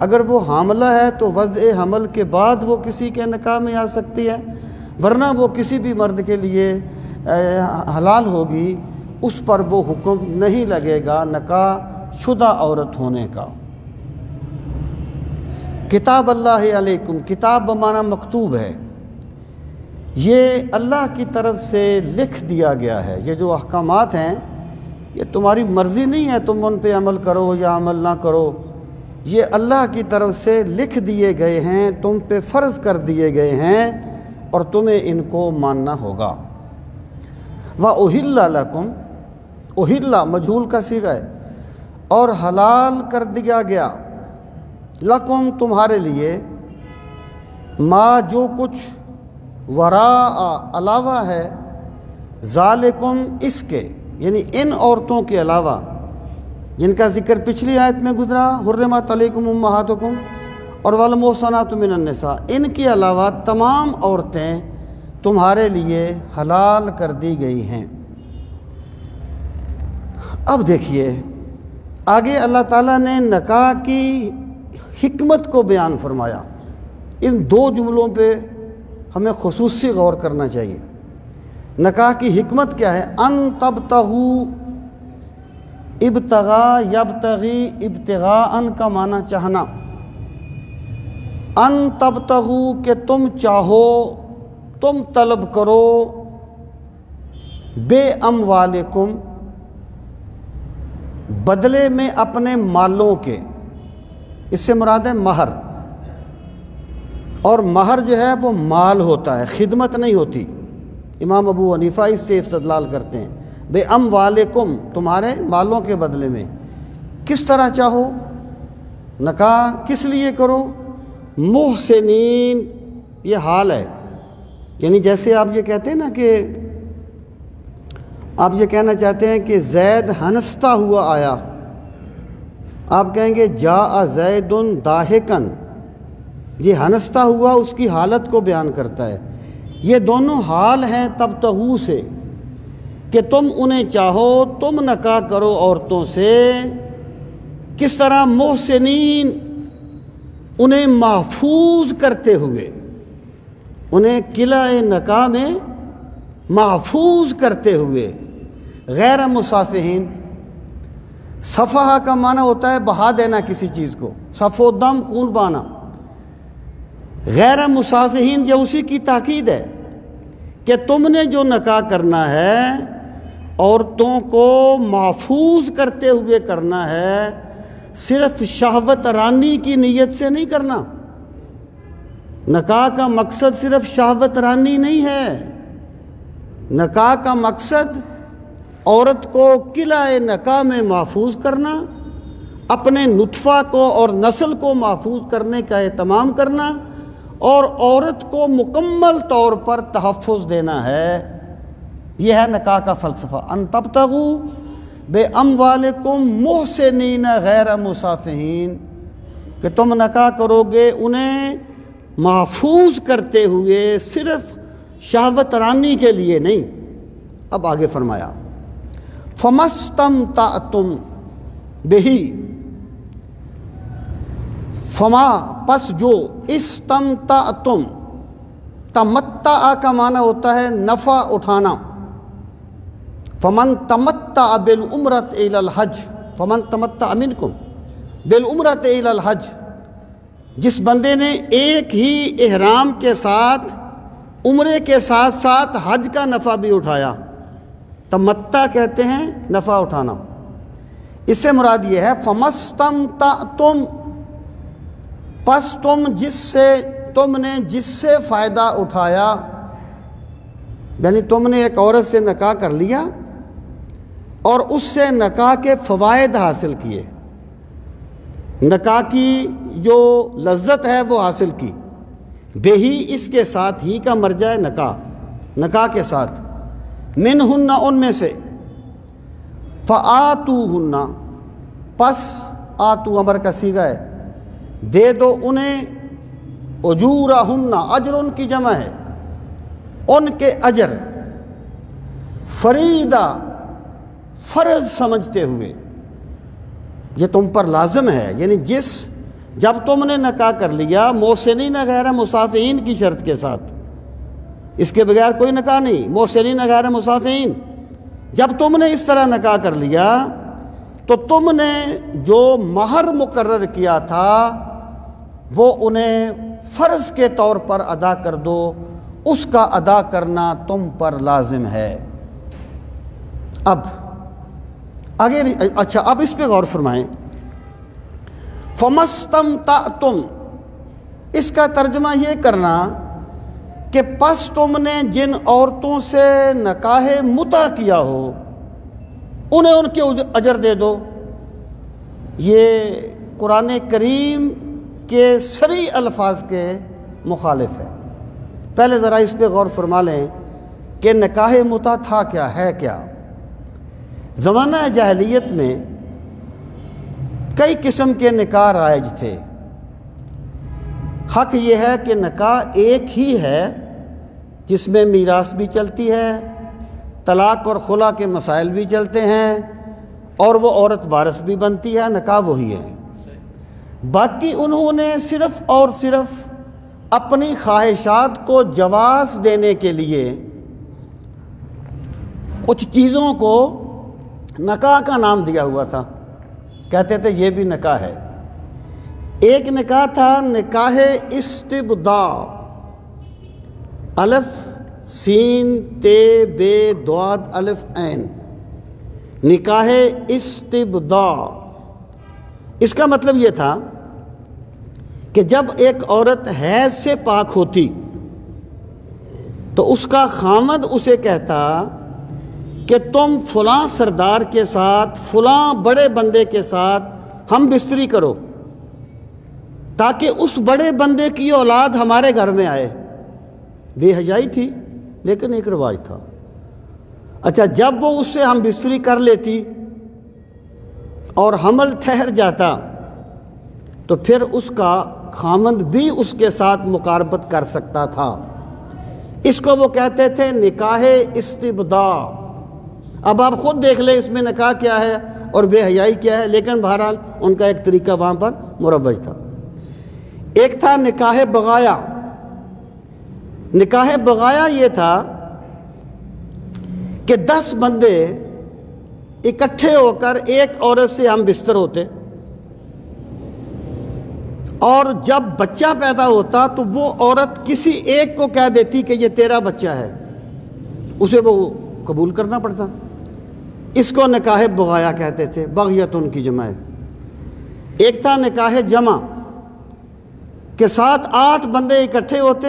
اگر وہ حاملہ ہے تو وضع حمل کے بعد وہ کسی کے نکاح میں آ سکتی ہے، ورنہ وہ کسی بھی مرد کے لیے حلال ہوگی، اس پر وہ حکم نہیں لگے گا نکاح شدہ عورت ہونے کا۔ کتاب اللہ علیکم، کتاب بمعنی مکتوب ہے، یہ اللہ کی طرف سے لکھ دیا گیا ہے۔ یہ جو احکامات ہیں یہ تمہاری مرضی نہیں ہے تم ان پہ عمل کرو یا عمل نہ کرو، یہ اللہ کی طرف سے لکھ دیے گئے ہیں، تم پہ فرض کر دیے گئے ہیں اور تمہیں ان کو ماننا ہوگا۔ وَأُحِلَّ لَكُمْ، احلّ مجہول کا صیغہ ہے، اور حلال کر دیا گیا، لکم تمہارے لیے، ما جو کچھ، وراء علاوہ ہے، ذالکم اس کے، یعنی ان عورتوں کے علاوہ جن کا ذکر پچھلی آیت میں گزرا، حرمت علیکم امہاتکم اور والمحصنات من النساء، ان کے علاوہ تمام عورتیں تمہارے لیے حلال کر دی گئی ہیں۔ اب دیکھیے آگے اللہ تعالیٰ نے نکاح کی حکمت کو بیان فرمایا۔ ان دو جملوں پہ ہمیں خصوصی غور کرنا چاہیے۔ نکاح کی حکمت کیا ہے؟ ان تبتغوا، ابتغا یبتغی، ابتغاء کا معنی چاہنا، ان تبتغوا کہ تم چاہو، تم طلب کرو، بے اموالکم بدلے میں اپنے مالوں کے، اس سے مراد ہے مہر، اور مہر جو ہے وہ مال ہوتا ہے، خدمت نہیں ہوتی۔ امام ابو حنیفہ اس سے استدلال کرتے ہیں، بے اموالکم تمہارے مالوں کے بدلے میں۔ کس طرح چاہو؟ نکاح کس لیے کرو؟ محسنین، یہ حال ہے، یعنی جیسے آپ یہ کہتے ہیں نا کہ آپ یہ کہنا چاہتے ہیں کہ زید ہنستا ہوا آیا، آپ کہیں گے جاء زید ضاحکن، یہ ہنستا ہوا اس کی حالت کو بیان کرتا ہے۔ یہ دونوں حال ہیں تبتغوا سے، کہ تم انہیں چاہو، تم نکاح کرو عورتوں سے، کس طرح؟ محسنین، انہیں محفوظ کرتے ہوئے، انہیں قلعہ نکاح میں محفوظ کرتے ہوئے، غیر مصافحین۔ صفحہ کا معنی ہوتا ہے بہا دینا کسی چیز کو، صف و دم، خون بہانا۔ غیر مصافحین یہ اسی کی تاکید ہے کہ تم نے جو نکاح کرنا ہے عورتوں کو محفوظ کرتے ہوئے کرنا ہے، صرف شہوت رانی کی نیت سے نہیں کرنا۔ نکاح کا مقصد صرف شہوت رانی نہیں ہے، نکاح کا مقصد عورت کو قلعہ نکاح میں محفوظ کرنا، اپنے نطفہ کو اور نسل کو محفوظ کرنے کا اہتمام کرنا، اور عورت کو مکمل طور پر تحفظ دینا ہے۔ یہ ہے نکاح کا فلسفہ۔ ان تبتغوا بے اموالکم محسنین غیر مصافحین، کہ تم نکاح کرو گے انہیں محفوظ کرتے ہوئے، صرف شہوت رانی کے لیے نہیں۔ اب آگے فرمایا فَمَسْتَمْتَعْتُمْ بِهِ، فما پس جو، استمتعتم، تمتع کا معنی ہوتا ہے نفع اٹھانا۔ فمن تمتع بالعمرۃ الی الحج، فمن تمتع منکم بالعمرۃ الی الحج، جس بندے نے ایک ہی احرام کے ساتھ عمرے کے ساتھ ساتھ حج کا نفع بھی اٹھایا، تمتع کہتے ہیں نفع اٹھانا۔ اس سے مراد یہ ہے فمستمتعتم، پس تم نے جس سے فائدہ اٹھایا، یعنی تم نے ایک عورت سے نکاح کر لیا اور اس سے نکاح کے فوائد حاصل کیے، نکاح کی جو لذت ہے وہ حاصل کی، بے ہی اس کے ساتھ، ہی کا مرجع ہے نکاح، نکاح کے ساتھ، منہن ان میں سے، فآتوہن پس، آتو امر کا صیغہ ہے، دے دو انہیں، اجورہن اجر ان کی جمع ہے، ان کے اجر، فریدہ فرض سمجھتے ہوئے، یہ تم پر لازم ہے، یعنی جس جب تم نے نکاح کر لیا محسنین غیر مصافحین کی شرط کے ساتھ، اس کے بغیر کوئی نکاح نہیں، محسنین غیر مصافحین، جب تم نے اس طرح نکاح کر لیا تو تم نے جو مہر مقرر کیا تھا وہ انہیں فرض کے طور پر ادا کر دو، اس کا ادا کرنا تم پر لازم ہے۔ اب آگے اچھا اب اس پہ غور فرمائیں، فَمَسْتَمْتَعْتُمْ، اس کا ترجمہ یہ کرنا کہ پس تم نے جن عورتوں سے نکاح متع کیا ہو انہیں ان کے اجر دے دو۔ یہ قرآن کریم کے صریح الفاظ کے مخالف ہے۔ پہلے ذرا اس پہ غور فرما لیں کہ نکاح متع تھا کیا، ہے کیا۔ زمانہ جاہلیت میں کئی قسم کے نکاح رائج تھے۔ حق یہ ہے کہ نکاح ایک ہی ہے جس میں میراث بھی چلتی ہے، طلاق اور خلا کے مسائل بھی چلتے ہیں، اور وہ عورت وارث بھی بنتی ہے، نکاح وہی ہے۔ باقی انہوں نے صرف اور صرف اپنی خواہشات کو جواز دینے کے لیے کچھ چیزوں کو نکاح کا نام دیا ہوا تھا، کہتے تھے یہ بھی نکاح ہے۔ ایک نکاح تھا نکاح استبداء، الف سین تے بے دواد الف عین، نکاح استبداء۔ اس کا مطلب یہ تھا کہ جب ایک عورت حیض سے پاک ہوتی تو اس کا خامد اسے کہتا کہ تم فلاں سردار کے ساتھ، فلاں بڑے بندے کے ساتھ ہم بستری کرو تاکہ اس بڑے بندے کی اولاد ہمارے گھر میں آئے۔ بے حیائی تھی لیکن ایک رواج تھا۔ اچھا جب وہ اس سے ہم بستری کر لیتی اور حمل ٹھہر جاتا تو پھر اس کا خامند بھی اس کے ساتھ مقاربت کر سکتا تھا۔ اس کو وہ کہتے تھے نکاح استبداء۔ اب آپ خود دیکھ لیں اس میں نکاح کیا ہے اور بے حیائی کیا ہے، لیکن بہرحال ان کا ایک طریقہ وہاں پر مروج تھا۔ ایک تھا نکاح بغایا۔ نکاح بغایا یہ تھا کہ 10 بندے اکٹھے ہو کر ایک عورت سے ہم بستر ہوتے، اور جب بچہ پیدا ہوتا تو وہ عورت کسی ایک کو کہہ دیتی کہ یہ تیرا بچہ ہے، اسے وہ قبول کرنا پڑتا۔ اس کو نکاح بغایا کہتے تھے، بغیت ان کی جمع ہے۔ ایک تھا نکاح جمع کہ 7-8 بندے اکٹھے ہوتے،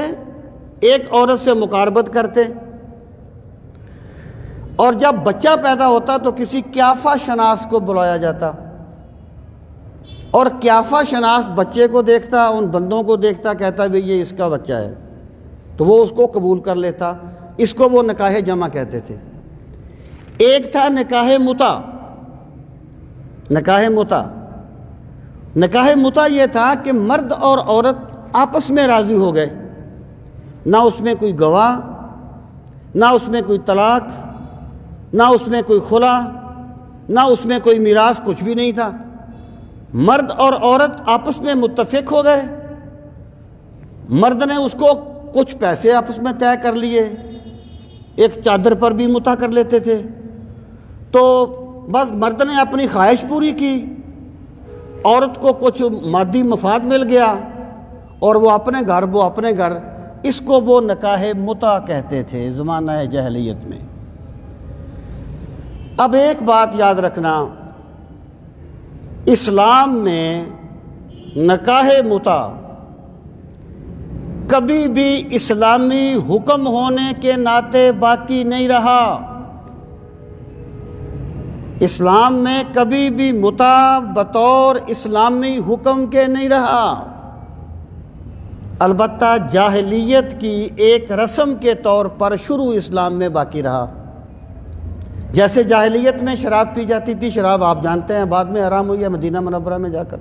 ایک عورت سے مقاربت کرتے، اور جب بچہ پیدا ہوتا تو کسی قیافہ شناس کو بلایا جاتا، اور قیافہ شناس بچے کو دیکھتا، ان بندوں کو دیکھتا، کہتا بھئی یہ اس کا بچہ ہے، تو وہ اس کو قبول کر لیتا۔ اس کو وہ نکاح جمع کہتے تھے۔ ایک تھا نکاح متع۔ نکاح متع، نکاح متع یہ تھا کہ مرد اور عورت آپس میں راضی ہو گئے، نہ اس میں کوئی گواہ، نہ اس میں کوئی طلاق، نہ اس میں کوئی خلا، نہ اس میں کوئی میراث، کچھ بھی نہیں تھا۔ مرد اور عورت آپس میں متفق ہو گئے، مرد نے اس کو کچھ پیسے آپس میں طے کر لیے، ایک چادر پر بھی متع کر لیتے تھے، تو بس مرد نے اپنی خواہش پوری کی، عورت کو کچھ مادی مفاد مل گیا، اور وہ اپنے گھر، اس کو وہ نکاح متع کہتے تھے زمانہ جاہلیت میں۔ اب ایک بات یاد رکھنا، اسلام میں نکاح متع کبھی بھی اسلامی حکم ہونے کے ناطے باقی نہیں رہا۔ اسلام میں کبھی بھی متع بطور اسلامی حکم کے نہیں رہا، البتہ جاہلیت کی ایک رسم کے طور پر شروع اسلام میں باقی رہا۔ جیسے جاہلیت میں شراب پی جاتی تھی، شراب آپ جانتے ہیں بعد میں حرام ہوئی ہے مدینہ منورہ میں جا کر۔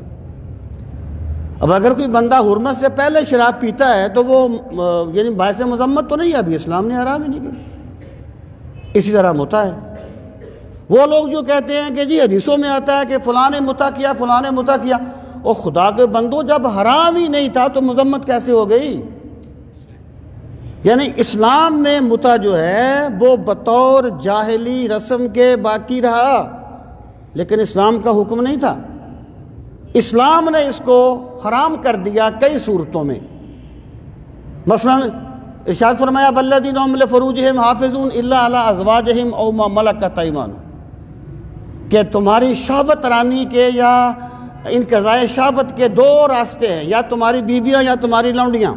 اب اگر کوئی بندہ حرمت سے پہلے شراب پیتا ہے تو وہ یعنی باعث مذمت تو نہیں ہے، ابھی اسلام نے حرام ہی نہیں کی۔ اسی طرح متع ہے۔ وہ لوگ جو کہتے ہیں کہ جی حدیثوں میں آتا ہے کہ فلاں نے متع کیا، فلاں نے متع کیا، اور خدا کے بندو جب حرام ہی نہیں تھا تو مذمت کیسے ہو گئی؟ یعنی اسلام میں متع جو ہے وہ بطور جاہلی رسم کے باقی رہا، لیکن اسلام کا حکم نہیں تھا۔ اسلام نے اس کو حرام کر دیا کئی صورتوں میں۔ مثلا ارشاد فرمایا والذین هم لفروجہم حافظون الا علی ازواجہم او ما ملکت ایمانہم، کہ تمہاری شہوت رانی کے یا انقضاء شہوت کے دو راستے ہیں، یا تمہاری بیویاں یا تمہاری لونڈیاں۔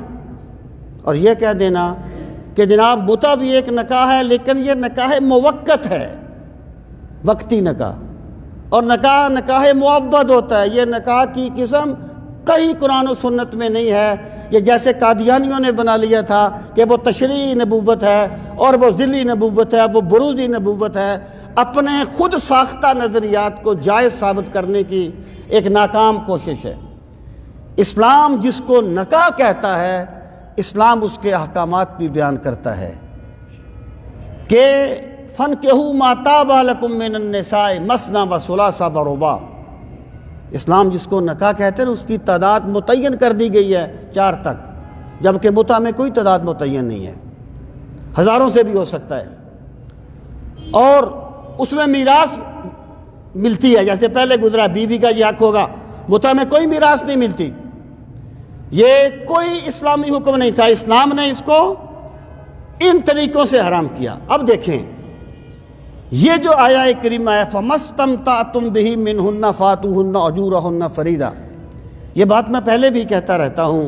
اور یہ کہہ دینا کہ جناب متع بھی ایک نکاح ہے، لیکن یہ نکاح موقت ہے، وقتی نکاح، اور نکاح معبد ہوتا ہے۔ یہ نکاح کی قسم کہیں قرآن و سنت میں نہیں ہے۔ یہ جیسے قادیانیوں نے بنا لیا تھا کہ وہ تشریعی نبوت ہے اور وہ ذلی نبوت ہے، وہ بروزی نبوت ہے، اپنے خود ساختہ نظریات کو جائز ثابت کرنے کی ایک ناکام کوشش ہے۔ اسلام جس کو نکاح کہتا ہے، اسلام اس کے احکامات بھی بیان کرتا ہے کہ فَانْكِحُوا مَا طَابَ لَكُم مِّنَ النِّسَاءِ مَثْنَىٰ وَثُلَاثَ وَرُبَاع۔ اسلام جس کو نکاح کہتے ہیں اس کی تعداد متعین کر دی گئی ہے 4 تک، جبکہ متع میں کوئی تعداد متعین نہیں ہے، ہزاروں سے بھی ہو سکتا ہے۔ اور اس میں میراث ملتی ہے، جیسے پہلے گزرا بیوی کا یہ حق ہوگا، متع میں کوئی میراث نہیں ملتی۔ یہ کوئی اسلامی حکم نہیں تھا، اسلام نے اس کو ان طریقوں سے حرام کیا۔ اب دیکھیں یہ جو آیہ کریمہ ہے فَمَسْتَمْتَعْتُمْ بِهِ مِنْهُنَّ فَآتُوهُنَّ أُجُورَهُنَّ فَرِيضَةً، یہ بات میں پہلے بھی کہتا رہتا ہوں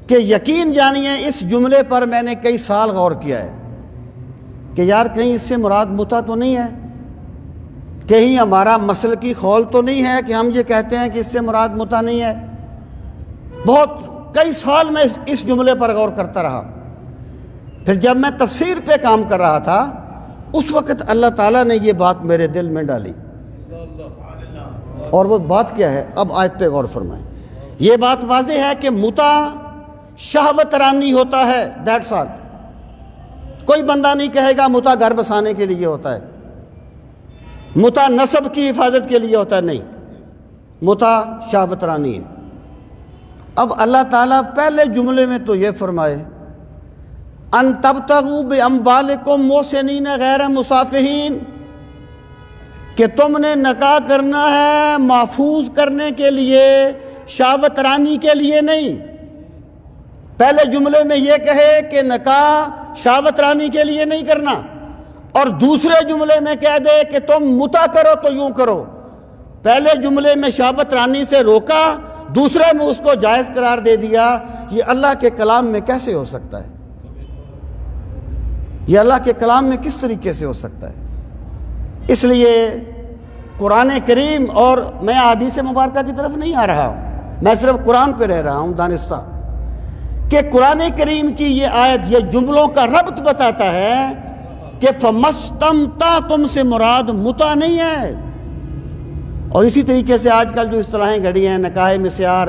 کہ یقین جانیے اس جملے پر میں نے کئی سال غور کیا ہے کہ یار کہیں اس سے مراد متع تو نہیں ہے، کہیں ہمارا مسلکی خول تو نہیں ہے کہ ہم یہ کہتے ہیں کہ اس سے مراد متع نہیں ہے۔ بہت کئی سال میں اس جملے پر غور کرتا رہا۔ پھر جب میں تفسیر پہ کام کر رہا تھا اس وقت اللہ تعالیٰ نے یہ بات میرے دل میں ڈالی، اور وہ بات کیا ہے؟ اب آیت پہ غور فرمائیں۔ یہ بات واضح ہے کہ متع شہوت رانی ہوتا ہے، دیٹس آل۔ کوئی بندہ نہیں کہے گا متع گھر بسانے کے لیے ہوتا ہے، متع نسب کی حفاظت کے لیے ہوتا ہے، نہیں، متع شہوت رانی ہے۔ اب اللہ تعالیٰ پہلے جملے میں تو یہ فرمائے ان تبتغوا باموالکم محسنین غیر مصافحین، کہ تم نے نکاح کرنا ہے محفوظ کرنے کے لیے، شہوت رانی کے لیے نہیں۔ پہلے جملے میں یہ کہے کہ نکاح شہوت رانی کے لیے نہیں کرنا، اور دوسرے جملے میں کہہ دے کہ تم متع کرو تو یوں کرو۔ پہلے جملے میں شہوت رانی سے روکا، دوسرے میں اس کو جائز قرار دے دیا۔ یہ اللہ کے کلام میں کیسے ہو سکتا ہے؟ یہ اللہ کے کلام میں کس طریقے سے ہو سکتا ہے؟ اس لیے قرآن کریم، اور میں احادیث مبارکہ کی طرف نہیں آ رہا ہوں، میں صرف قرآن پہ رہ رہا ہوں دانستہ، کہ قرآن کریم کی یہ آیت یہ جملوں کا ربط بتاتا ہے کہ فَمَسْتَمْتَعْتُمْ سے مراد متع نہیں ہے۔ اور اسی طریقے سے آج کل جو اصطلاحیں گھڑی ہیں، نکاح مسیار،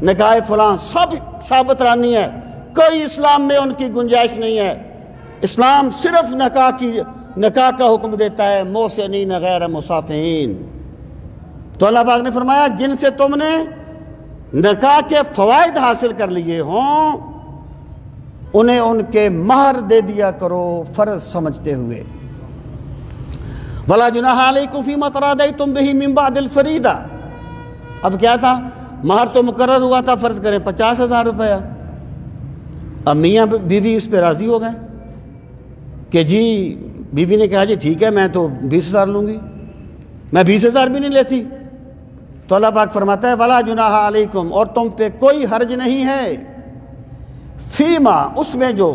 نکاح فلاں، سب شہوت رانی ہے، کوئی اسلام میں ان کی گنجائش نہیں ہے۔ اسلام صرف نکاح کا حکم دیتا ہے، محسنین غیر مصافحین۔ تو اللہ پاک نے فرمایا جن سے تم نے نکاح کے فوائد حاصل کر لیے ہوں انہیں ان کے مہر دے دیا کرو فرض سمجھتے ہوئے۔ وَلَا جُنَاحَ عَلَيْكُمْ فِيمَا تَرَاضَيْتُمْ بِهِ مِن بَعْدِ الْفَرِيضَةِ۔ اب کیا تھا؟ مہر تو مقرر ہوا تھا، فرض کریں 50,000 روپیہ۔ اب میاں بیوی اس پہ راضی ہو گئے کہ جی، بیوی نے کہا جی ٹھیک ہے میں تو 20,000 لوں گی، میں 20,000 بھی نہیں لیتی۔ تو اللہ پاک فرماتا ہے وَلَا جُنَاحَ عَلَيْكُمْ، اور تم پہ کوئی حرج نہیں ہے، فیما، اس میں جو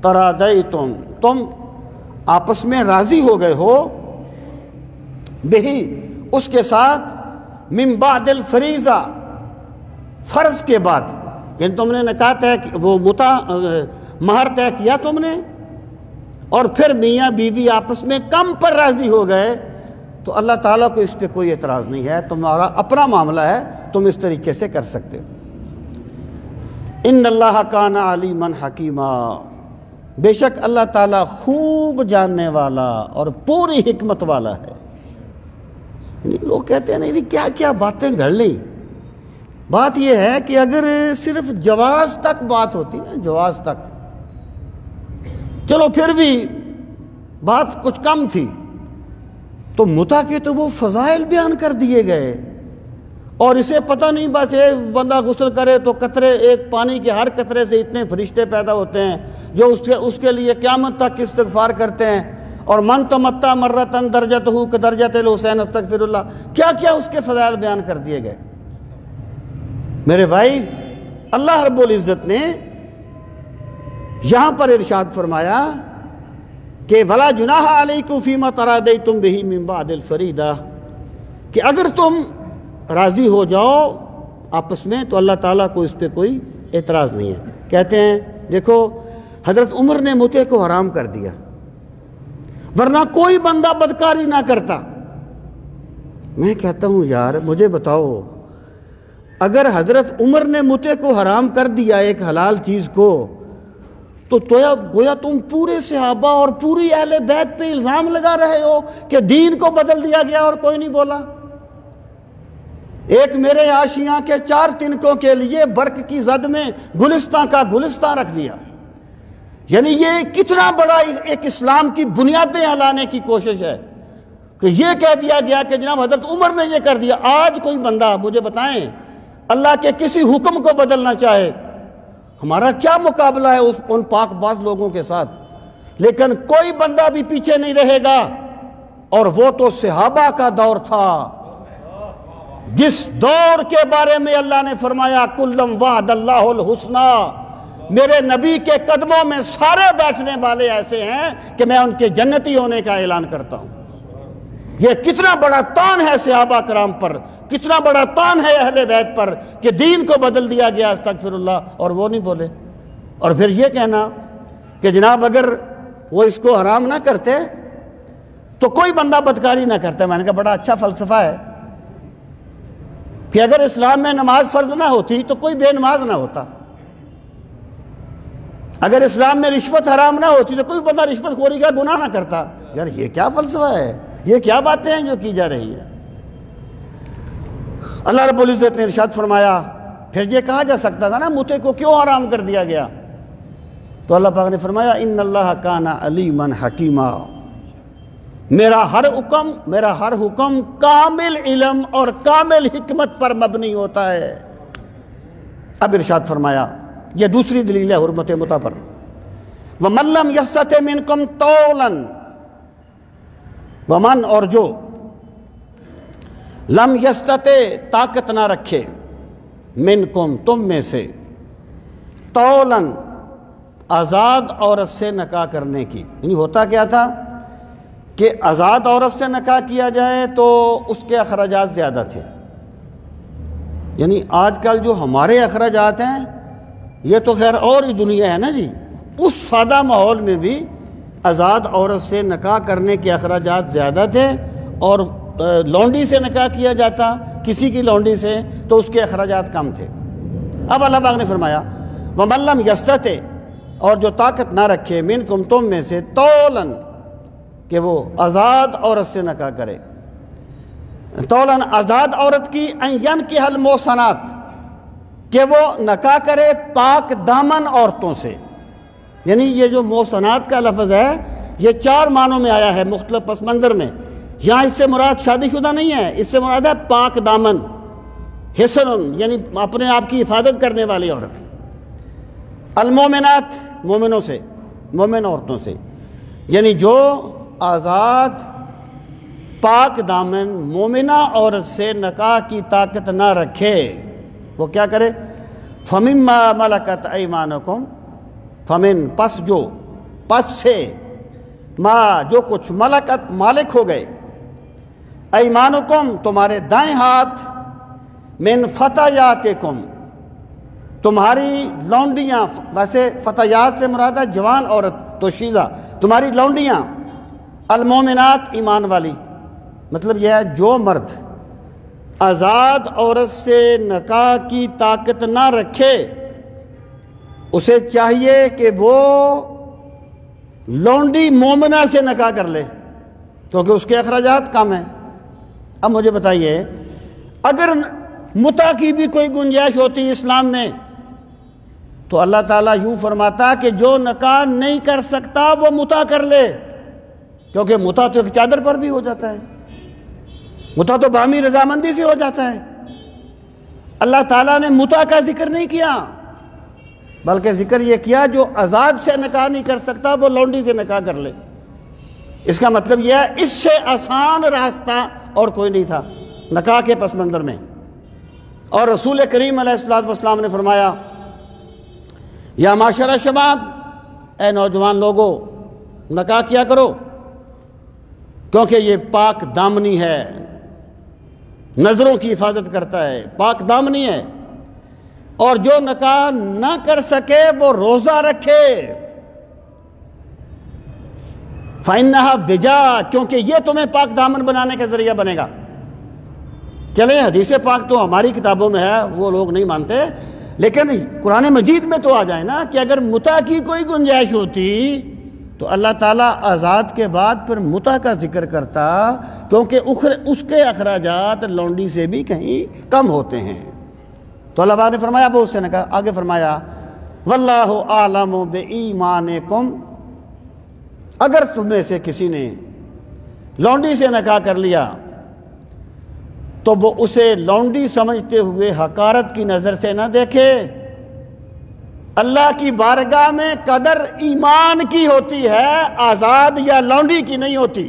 تراضیتم، تم آپس میں راضی ہو گئے ہو، بہی، اس کے ساتھ، من بعد الفریضہ، فرض کے بعد، یعنی تم نے نکاح طے، وہ مہر طے کیا تم نے، اور پھر میاں بیوی آپس میں کم پر راضی ہو گئے، تو اللہ تعالیٰ کو اس پہ کوئی اعتراض نہیں ہے، تمہارا اپنا معاملہ ہے، تم اس طریقے سے کر سکتے ہو۔ ان اللہ کان علیما حکیما، بے شک اللہ تعالیٰ خوب جاننے والا اور پوری حکمت والا ہے۔ لوگ کہتے ہیں نہیں کیا کیا باتیں گھڑ لیں. بات یہ ہے کہ اگر صرف جواز تک بات ہوتی نا، جواز تک، چلو پھر بھی بات کچھ کم تھی، تو متع کے تو وہ فضائل بیان کر دیے گئے. اور اسے پتہ نہیں بس ایک بندہ غسل کرے تو قطرے، ایک پانی کے ہر قطرے سے اتنے فرشتے پیدا ہوتے ہیں جو اس کے لیے قیامت تک استغفار کرتے ہیں. اور من تمتع مرتن درجتہ کدرجۃ الحسین استغفر اللہ، کیا کیا اس کے فضائل بیان کر دیے گئے. میرے بھائی، اللہ رب العزت نے یہاں پر ارشاد فرمایا کہ وَلَا جُنَاحَ عَلَيْكُمْ فِيمَا تَرَادَيْتُمْ بِهِ مِن بَعْدِ الْفَرِيضَةِ، کہ اگر تم راضی ہو جاؤ آپس میں تو اللہ تعالیٰ کو اس پہ کوئی اعتراض نہیں ہے. کہتے ہیں دیکھو حضرت عمر نے متع کو حرام کر دیا، ورنہ کوئی بندہ بدکاری نہ کرتا. میں کہتا ہوں یار مجھے بتاؤ، اگر حضرت عمر نے متع کو حرام کر دیا ایک حلال چیز کو، تو گویا تم پورے صحابہ اور پوری اہل بیت پہ الزام لگا رہے ہو کہ دین کو بدل دیا گیا اور کوئی نہیں بولا. ایک میرے آشیاں کے 4 تنکوں کے لیے برق کی زد میں گلستان کا گلستان رکھ دیا. یعنی یہ کتنا بڑا ایک اسلام کی بنیادیں ہلانے کی کوشش ہے کہ یہ کہہ دیا گیا کہ جناب حضرت عمر نے یہ کر دیا. آج کوئی بندہ مجھے بتائیں اللہ کے کسی حکم کو بدلنا چاہے، ہمارا کیا مقابلہ ہے ان پاک باز لوگوں کے ساتھ؟ لیکن کوئی بندہ بھی پیچھے نہیں رہے گا. اور وہ تو صحابہ کا دور تھا جس دور کے بارے میں اللہ نے فرمایا کلم وعد اللہ الحسنہ، میرے نبی کے قدموں میں سارے بیٹھنے والے ایسے ہیں کہ میں ان کے جنتی ہونے کا اعلان کرتا ہوں. یہ کتنا بڑا تان ہے صحابہ کرام پر، کتنا بڑا تان ہے اہل بیت پر کہ دین کو بدل دیا گیا استغفر اللہ، اور وہ نہیں بولے. اور پھر یہ کہنا کہ جناب اگر وہ اس کو حرام نہ کرتے تو کوئی بندہ بدکاری نہ کرتا. میں نے کہا بڑا اچھا فلسفہ ہے کہ اگر اسلام میں نماز فرض نہ ہوتی تو کوئی بے نماز نہ ہوتا. اگر اسلام میں رشوت حرام نہ ہوتی تو کوئی بندہ رشوت خوری کا گناہ نہ کرتا. یار یہ کیا فلسفہ ہے، یہ کیا باتیں ہیں جو کی جا رہی ہیں. اللہ رب العزت نے ارشاد فرمایا، پھر یہ کہا جا سکتا تھا نا متع کو کیوں حرام کر دیا گیا؟ تو اللہ پاک نے فرمایا ان اللہ کان علیما حکیما، میرا ہر حکم کامل علم اور کامل حکمت پر مبنی ہوتا ہے. اب ارشاد فرمایا یہ دوسری دلیل ہے حرمت متع پر. وَمَن لَّمْ يَسْتَطِعْ مِنكُمْ طَوْلًا، ومن اور جو لم یستطع طاقت نہ رکھے منکم تم میں سے طولاً آزاد عورت سے نکاح کرنے کی. یعنی ہوتا کیا تھا کہ آزاد عورت سے نکاح کیا جائے تو اس کے اخراجات زیادہ تھے. یعنی آج کل جو ہمارے اخراجات ہیں یہ تو خیر اور ہی دنیا ہے نا جی. اس سادہ ماحول میں بھی آزاد عورت سے نکاح کرنے کے اخراجات زیادہ تھے، اور لونڈی سے نکاح کیا جاتا کسی کی لونڈی سے تو اس کے اخراجات کم تھے. اب اللہ پاک نے فرمایا وَمَن لَّمْ يَسْتَطِعْ، اور جو طاقت نہ رکھے منکم تم میں سے طولاً، کہ وہ آزاد عورت سے نکاح کرے. طولاً آزاد عورت کی ان ينكح المحصنات، کہ وہ نکاح کرے پاک دامن عورتوں سے. یعنی یہ جو محصنات کا لفظ ہے یہ 4 معنوں میں آیا ہے مختلف پس منظر میں. یہاں اس سے مراد شادی شدہ نہیں ہے، اس سے مراد ہے پاک دامن، حسن، یعنی اپنے آپ کی حفاظت کرنے والی عورت. المومنات، مومنوں سے، مومن عورتوں سے، یعنی جو آزاد پاک دامن مومنہ عورت سے نکاح کی طاقت نہ رکھے وہ کیا کرے؟ فَمِمَّا مَلَكَتْ أَيْمَانُكُمْ، فمن پس سے ما جو کچھ ملکت مالک ہو گئے، ایمانکم تمہارے دائیں ہاتھ، من فتیاتکم تمہاری لونڈیاں. ویسے فتیات سے مراد ہے جوان عورت تو شیزہ، تمہاری لونڈیاں، المومنات ایمان والی. مطلب یہ ہے جو مرد آزاد عورت سے نکاح کی طاقت نہ رکھے اسے چاہیے کہ وہ لونڈی مومنہ سے نکاح کر لے، کیونکہ اس کے اخراجات کم ہیں. اب مجھے بتائیے اگر متع کی بھی کوئی گنجائش ہوتی اسلام میں تو اللہ تعالیٰ یوں فرماتا کہ جو نکاح نہیں کر سکتا وہ متع کر لے، کیونکہ متع تو ایک چادر پر بھی ہو جاتا ہے، متع تو باہمی رضامندی سے ہو جاتا ہے۔ اللہ تعالیٰ نے متع کا ذکر نہیں کیا، بلکہ ذکر یہ کیا جو آزاد سے نکاح نہیں کر سکتا وہ لونڈی سے نکاح کر لے۔ اس کا مطلب یہ ہے اس سے آسان راستہ اور کوئی نہیں تھا نکاح کے پس منظر میں۔ اور رسول کریم علیہ السلام نے فرمایا یا معاشر الشباب، اے نوجوان لوگو نکاح کیا کرو، کیونکہ یہ پاک دامنی ہے، نظروں کی حفاظت کرتا ہے، پاک دامنی ہے۔ اور جو نکاح نہ کر سکے وہ روزہ رکھے، فَإِنَّهَا وِجَاء، کیونکہ یہ تمہیں پاک دامن بنانے کا ذریعہ بنے گا۔ چلیں حدیث پاک تو ہماری کتابوں میں ہے، وہ لوگ نہیں مانتے، لیکن قرآن مجید میں تو آ جائے نا کہ اگر متع کی کوئی گنجائش ہوتی تو اللہ تعالیٰ آزاد کے بعد پھر متع کا ذکر کرتا، کیونکہ اس کے اخراجات لونڈی سے بھی کہیں کم ہوتے ہیں۔ تو اللہ نے فرمایا وہ اس سے نکاح، آگے فرمایا واللہ اعلم بایمانکم، اگر تم میں سے کسی نے لونڈی سے نکاح کر لیا تو وہ اسے لونڈی سمجھتے ہوئے حقارت کی نظر سے نہ دیکھے۔ اللہ کی بارگاہ میں قدر ایمان کی ہوتی ہے، آزاد یا لونڈی کی نہیں ہوتی،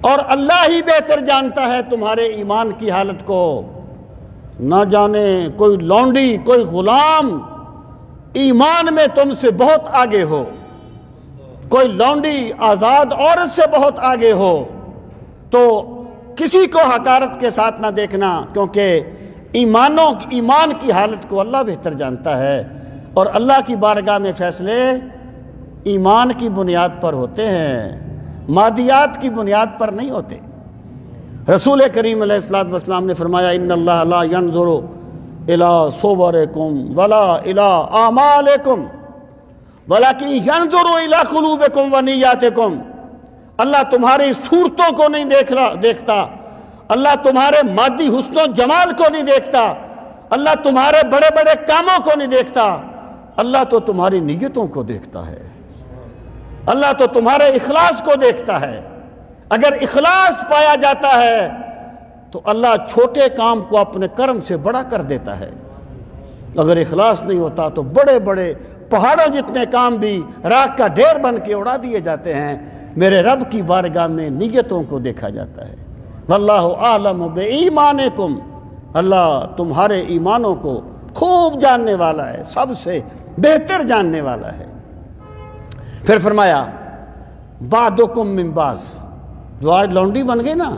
اور اللہ ہی بہتر جانتا ہے تمہارے ایمان کی حالت کو۔ نہ جانے کوئی لونڈی، کوئی غلام ایمان میں تم سے بہت آگے ہو، کوئی لونڈی آزاد عورت سے بہت آگے ہو، تو کسی کو حقارت کے ساتھ نہ دیکھنا، کیونکہ ایمان کی حالت کو اللہ بہتر جانتا ہے، اور اللہ کی بارگاہ میں فیصلے ایمان کی بنیاد پر ہوتے ہیں، مادیات کی بنیاد پر نہیں ہوتے۔ رسول کریم علیہ السلام نے فرمایا ان اللہ لا ينظر الى صورکم ولا الى اعمالکم ولکن ينظر الى قلوبکم ونیاتکم، اللہ تمہاری صورتوں کو نہیں دیکھتا، اللہ تمہارے مادی حسن و جمال کو نہیں دیکھتا، اللہ تمہارے بڑے بڑے کاموں کو نہیں دیکھتا، اللہ تو تمہاری نیتوں کو دیکھتا ہے، اللہ تو تمہارے اخلاص کو دیکھتا ہے۔ اگر اخلاص پایا جاتا ہے تو اللہ چھوٹے کام کو اپنے کرم سے بڑا کر دیتا ہے، اگر اخلاص نہیں ہوتا تو بڑے بڑے پہاڑوں جتنے کام بھی راکھ کا ڈھیر بن کے اڑا دیے جاتے ہیں۔ میرے رب کی بارگاہ میں نیتوں کو دیکھا جاتا ہے۔ واللہ اعلم بایمانکم، اللہ تمہارے ایمانوں کو خوب جاننے والا ہے، سب سے بہتر جاننے والا ہے۔ پھر فرمایا بعدکم من بعض، جو آج لونڈی بن گئی نا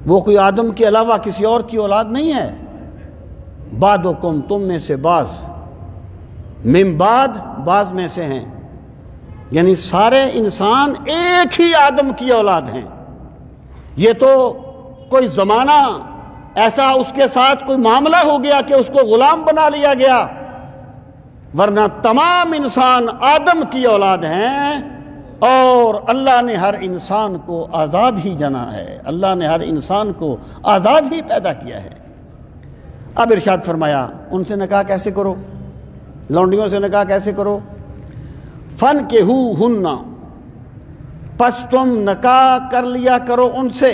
وہ کوئی آدم کے علاوہ کسی اور کی اولاد نہیں ہے۔ بعدکم، تم میں سے بعض، من بعد، بعض میں سے ہیں، یعنی سارے انسان ایک ہی آدم کی اولاد ہیں۔ یہ تو کوئی زمانہ ایسا اس کے ساتھ کوئی معاملہ ہو گیا کہ اس کو غلام بنا لیا گیا، ورنہ تمام انسان آدم کی اولاد ہیں، اور اللہ نے ہر انسان کو آزاد ہی جنا ہے، اللہ نے ہر انسان کو آزاد ہی پیدا کیا ہے۔ اب ارشاد فرمایا ان سے نکاح کیسے کرو، لونڈیوں سے نکاح کیسے کرو؟ فَانْكِحُوهُنَّ، پس تم نکاح کر لیا کرو ان سے،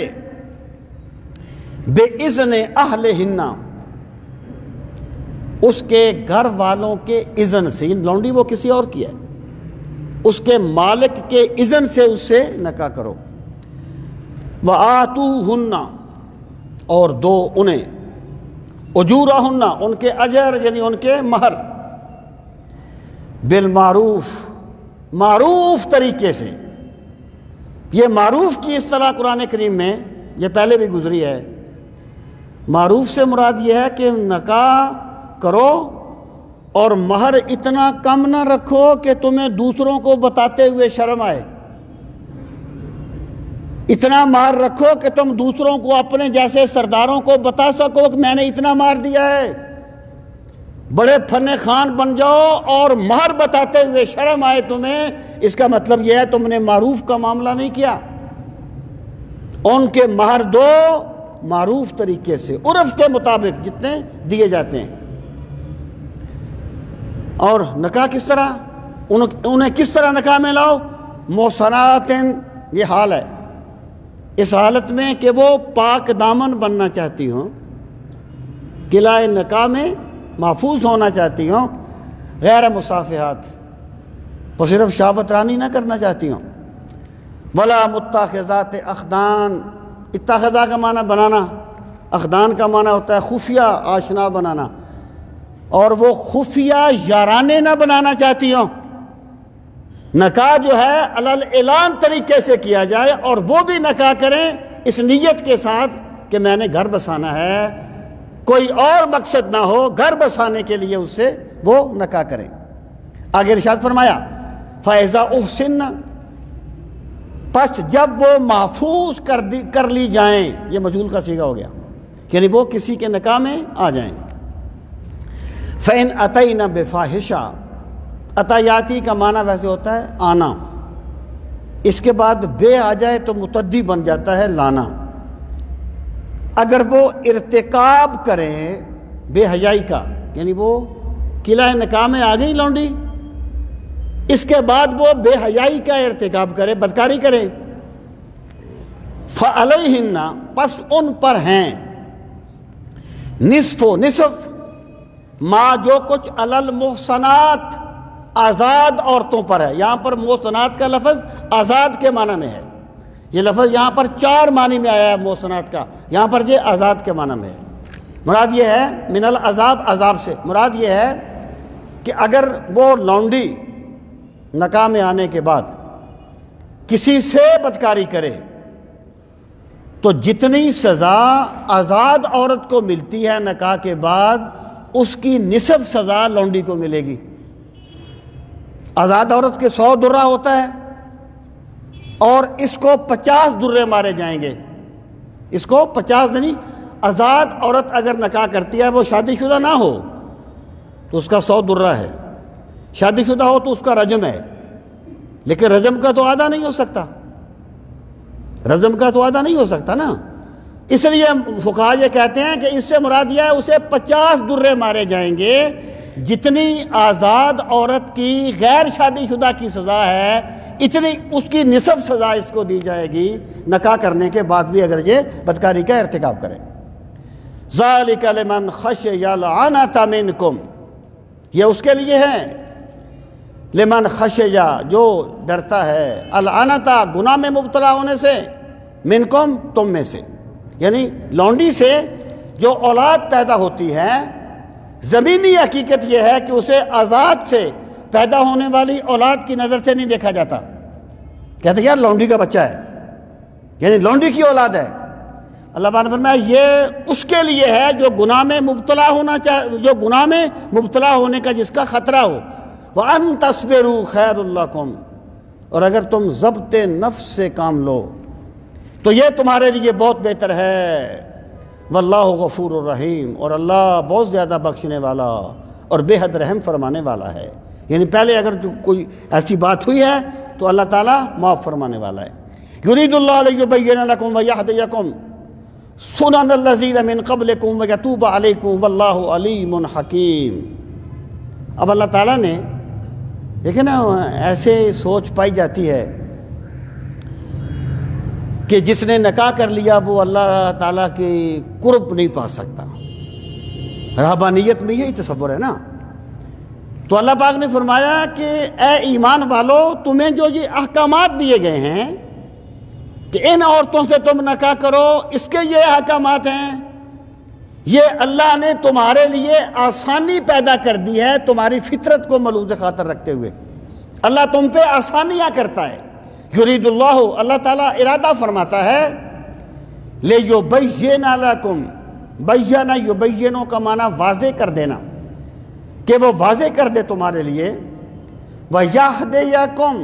بِإِذْنِ أَهْلِهِنَّ، اس کے گھر والوں کے اذن سے، لونڈی وہ کسی اور کی ہے، اس کے مالک کے اذن سے اس سے نکاح کرو۔ وَآتُوهُنَّ، اور دو انہیں، أُجُورَهُنَّ، ان کے اجر یعنی ان کے مہر، بالمعروف، معروف طریقے سے۔ یہ معروف کی اصطلاح قرآن کریم میں یہ پہلے بھی گزری ہے۔ معروف سے مراد یہ ہے کہ نکاح کرو اور مہر اتنا کم نہ رکھو کہ تمہیں دوسروں کو بتاتے ہوئے شرم آئے، اتنا مہر رکھو کہ تم دوسروں کو، اپنے جیسے سرداروں کو بتا سکو کہ میں نے اتنا مہر دیا ہے، بڑے فن خان بن جاؤ اور مہر بتاتے ہوئے شرم آئے تمہیں، اس کا مطلب یہ ہے تم نے معروف کا معاملہ نہیں کیا۔ ان کے مہر دو معروف طریقے سے، عرف کے مطابق جتنے دیے جاتے ہیں۔ اور نکاح کس طرح، انہیں کس طرح نکاح میں لاؤ؟ محصنات، یہ حال ہے، اس حالت میں کہ وہ پاک دامن بننا چاہتی ہوں، قلعہ نکاح میں محفوظ ہونا چاہتی ہوں، غیر مصافحات، وہ صرف شہوت رانی نہ کرنا چاہتی ہوں۔ ولا متخذات اخدان، اتخذہ کا معنی بنانا، اخدان کا معنی ہوتا ہے خفیہ آشنا بنانا، اور وہ خفیہ یارانے نہ بنانا چاہتی ہوں۔ نکاح جو ہے علل اعلان طریقے سے کیا جائے، اور وہ بھی نکاح کریں اس نیت کے ساتھ کہ میں نے گھر بسانا ہے، کوئی اور مقصد نہ ہو، گھر بسانے کے لیے اس سے وہ نکاح کریں۔ آگے ارشاد فرمایا فَإِذَا أُحْسِنَّ، پس جب وہ محفوظ کر لی جائیں، یہ مجہول کا صیغہ ہو گیا، یعنی وہ کسی کے نکاح میں آ جائیں۔ فَإِنْ أَتَيْنَ بِفَاحِشَةٍ، عطایاتی کا معنی ویسے ہوتا ہے آنا، اس کے بعد بے آ جائے تو متعدی بن جاتا ہے لانا۔ اگر وہ ارتکاب کریں بے حیائی کا، یعنی وہ قلعہ نکاح میں آ گئی لونڈی، اس کے بعد وہ بے حیائی کا ارتکاب کرے، بدکاری کرے، فَعَلَيْهِنَّ، پس ان پر ہیں، نصف ما، جو کچھ علل محصنات، آزاد عورتوں پر ہے۔ یہاں پر محصنات کا لفظ آزاد کے معنی میں ہے، یہ لفظ یہاں پر 4 معنی میں آیا ہے محصنات کا، یہاں پر یہ آزاد کے معنی میں ہے۔ مراد یہ ہے من العذاب، عذاب سے مراد یہ ہے کہ اگر وہ لونڈی نکاح میں آنے کے بعد کسی سے بدکاری کرے تو جتنی سزا آزاد عورت کو ملتی ہے نکاح کے بعد، اس کی نصف سزا لونڈی کو ملے گی۔ آزاد عورت کے 100 درہ ہوتا ہے، اور اس کو 50 درے مارے جائیں گے، اس کو 50 نہیں، آزاد عورت اگر نکاح کرتی ہے، وہ شادی شدہ نہ ہو تو اس کا 100 درہ ہے، شادی شدہ ہو تو اس کا رجم ہے، لیکن رجم کا تو آدھا نہیں ہو سکتا، رجم کا تو آدھا نہیں ہو سکتا نا، اس لیے فقہا یہ کہتے ہیں کہ اس سے مراد یہ ہے اسے 50 درے مارے جائیں گے، جتنی آزاد عورت کی غیر شادی شدہ کی سزا ہے، اتنی اس کی نصف سزا اس کو دی جائے گی نکاح کرنے کے بعد بھی اگر یہ بدکاری کا ارتکاب کرے۔ ذَلِكَ لِمَنْ خَشِيَ الْعَنَتَ مِنْكُمْ، یہ اس کے لیے ہے لمن خشیہ، جو ڈرتا ہے، العنت، گناہ میں مبتلا ہونے سے، منکم، تم میں سے، یعنی لونڈی سے جو اولاد پیدا ہوتی ہے، زمینی حقیقت یہ ہے کہ اسے آزاد سے پیدا ہونے والی اولاد کی نظر سے نہیں دیکھا جاتا، کہتے ہیں یار لونڈی کا بچہ ہے، یعنی لونڈی کی اولاد ہے۔ اللہ تعالیٰ نے فرمایا یہ اس کے لیے ہے جو گناہ میں مبتلا جو گناہ میں مبتلا ہونے کا جس کا خطرہ ہو۔ وَأَن تَصْبِرُوا خَيْرٌ لَكُمْ، اور اگر تم ضبط نفس سے کام لو تو یہ تمہارے لیے بہت بہتر ہے۔ واللہ غفور الرحیم، اور اللہ بہت زیادہ بخشنے والا اور بے حد رحم فرمانے والا ہے، یعنی پہلے اگر کوئی ایسی بات ہوئی ہے تو اللہ تعالیٰ معاف فرمانے والا ہے۔ یرید اللہ لیبین لکم ویہدیکم سنن الذین من قبلکم ویتوب علیکم واللہ علیم حکیم۔ اب اللہ تعالیٰ نے دیکھیں نا، ایسے سوچ پائی جاتی ہے کہ جس نے نکاح کر لیا وہ اللہ تعالیٰ کی قرب نہیں پا سکتا، رہبانیت میں یہی تصور ہے نا۔ تو اللہ پاک نے فرمایا کہ اے ایمان والو، تمہیں جو یہ احکامات دیے گئے ہیں کہ ان عورتوں سے تم نکاح کرو، اس کے یہ احکامات ہیں، یہ اللہ نے تمہارے لیے آسانی پیدا کر دی ہے، تمہاری فطرت کو ملحوظ خاطر رکھتے ہوئے اللہ تم پہ آسانیاں کرتا ہے۔ یرید اللہ، اللہ تعالیٰ ارادہ فرماتا ہے، لیبین لکم، بینا یبینو کا معنی واضح کر دینا، کہ وہ واضح کر دے تمہارے لیے، وَیَہْدِیَکُمْ،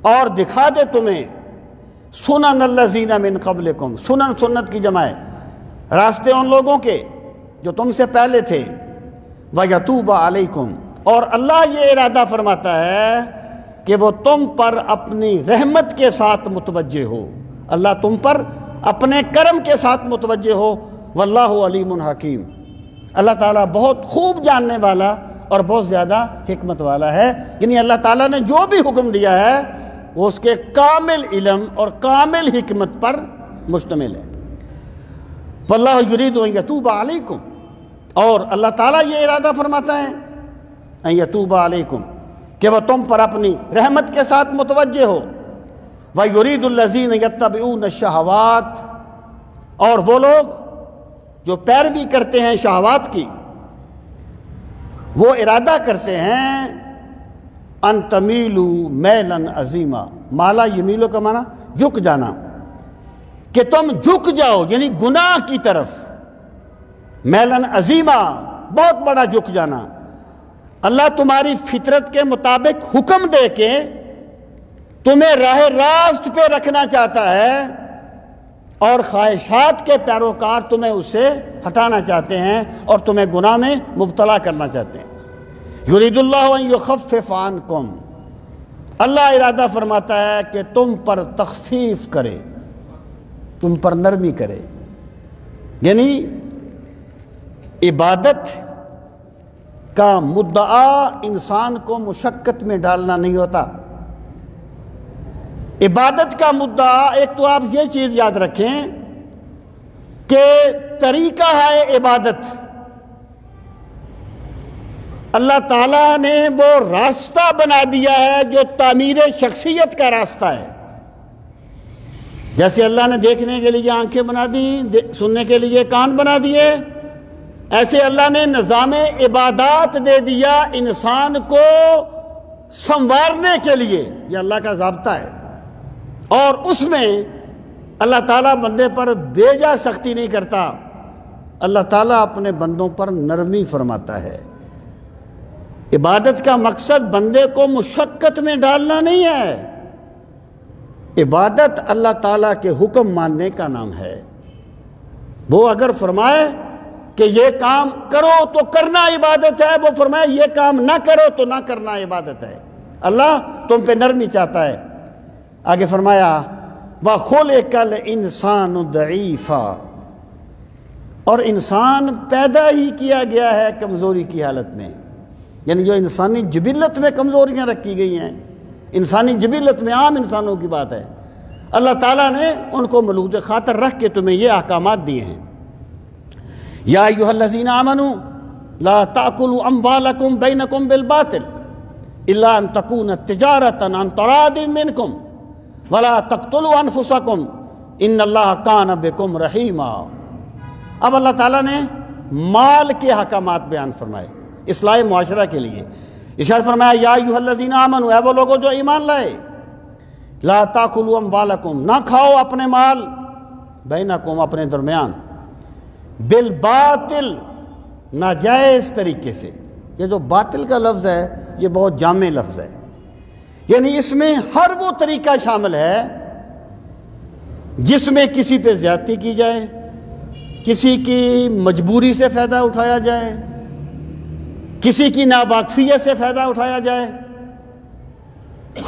اور دکھا دے تمہیں، سنن الذین من قبلکم، سنن سنت کی جمع ہے، راستے ان لوگوں کے جو تم سے پہلے تھے، وَیَتُوبَ عَلَیکُمْ، اور اللہ یہ ارادہ فرماتا ہے کہ وہ تم پر اپنی رحمت کے ساتھ متوجہ ہو، اللہ تم پر اپنے کرم کے ساتھ متوجہ ہو، واللہ علیم حکیم، اللہ تعالیٰ بہت خوب جاننے والا اور بہت زیادہ حکمت والا ہے۔ یعنی اللہ تعالیٰ نے جو بھی حکم دیا ہے وہ اس کے کامل علم اور کامل حکمت پر مشتمل ہے۔ واللہ یرید ان یتوب علیکم، اور اللہ تعالیٰ یہ ارادہ فرماتا ہے ان یتوب علیکم کہ وہ تم پر اپنی رحمت کے ساتھ متوجہ ہو۔ وَيُرِيدُ الَّذِينَ يَتَّبِعُونَ الشَّهَوَاتِ، اور وہ لوگ جو پیروی کرتے ہیں شہوات کی، وہ ارادہ کرتے ہیں ان تمیلوا میلا عظیما، مالا یمیلو کا معنی جھک جانا، کہ تم جھک جاؤ یعنی گناہ کی طرف، میلن عظیما بہت بڑا جھک جانا۔ اللہ تمہاری فطرت کے مطابق حکم دے کے تمہیں راہ راست پہ رکھنا چاہتا ہے، اور خواہشات کے پیروکار تمہیں اس سے ہٹانا چاہتے ہیں اور تمہیں گناہ میں مبتلا کرنا چاہتے ہیں۔ یرید اللہ ان یخفف عنکم، اللہ ارادہ فرماتا ہے کہ تم پر تخفیف کرے، تم پر نرمی کرے۔ یعنی عبادت کا مدعا انسان کو مشقت میں ڈالنا نہیں ہوتا۔ عبادت کا مدعا، ایک تو آپ یہ چیز یاد رکھیں کہ طریقہ ہے عبادت، اللہ تعالیٰ نے وہ راستہ بنا دیا ہے جو تعمیر شخصیت کا راستہ ہے۔ جیسے اللہ نے دیکھنے کے لیے آنکھیں بنا دی، سننے کے لیے کان بنا دیے، ایسے اللہ نے نظام عبادات دے دیا انسان کو سنوارنے کے لیے، یہ اللہ کا ضابطہ ہے، اور اس میں اللہ تعالیٰ بندے پر بیجا سختی نہیں کرتا، اللہ تعالیٰ اپنے بندوں پر نرمی فرماتا ہے۔ عبادت کا مقصد بندے کو مشقت میں ڈالنا نہیں ہے، عبادت اللہ تعالیٰ کے حکم ماننے کا نام ہے۔ وہ اگر فرمائے کہ یہ کام کرو تو کرنا عبادت ہے، وہ فرمائے یہ کام نہ کرو تو نہ کرنا عبادت ہے، اللہ تم پہ نرمی چاہتا ہے۔ آگے فرمایا وَخُلِقَ الْإِنسَانُ ضَعِيفًا، اور انسان پیدا ہی کیا گیا ہے کمزوری کی حالت میں، یعنی جو انسانی جبلت میں کمزوریاں رکھی گئی ہیں، انسانی جبلت میں عام انسانوں کی بات ہے، اللہ تعالیٰ نے ان کو ملوذ خاطر رکھ کے تمہیں یہ احکامات دیے ہیں۔ یا ایھا الذین آمنوا لا تأکلوا اموالکم بینکم بالباطل الا ان تکون تجارۃ عن تراض منکم ولا تقتلوا انفسکم ان اللہ کان بکم رحیما۔ اب اللہ تعالیٰ نے مال کے حکامات بیان فرمائے اصلاح معاشرہ کے لیے۔ ارشاد فرمایا یا ایھا الذین آمنوا، اے وہ لوگوں جو ایمان لائے، لا تاکلوا اموالکم، نہ کھاؤ اپنے مال، بینکم اپنے درمیان، بالباطل ناجائز طریقے سے۔ یہ جو باطل کا لفظ ہے یہ بہت جامع لفظ ہے، یعنی اس میں ہر وہ طریقہ شامل ہے جس میں کسی پہ زیادتی کی جائے، کسی کی مجبوری سے فائدہ اٹھایا جائے، کسی کی ناواقفیت سے فائدہ اٹھایا جائے،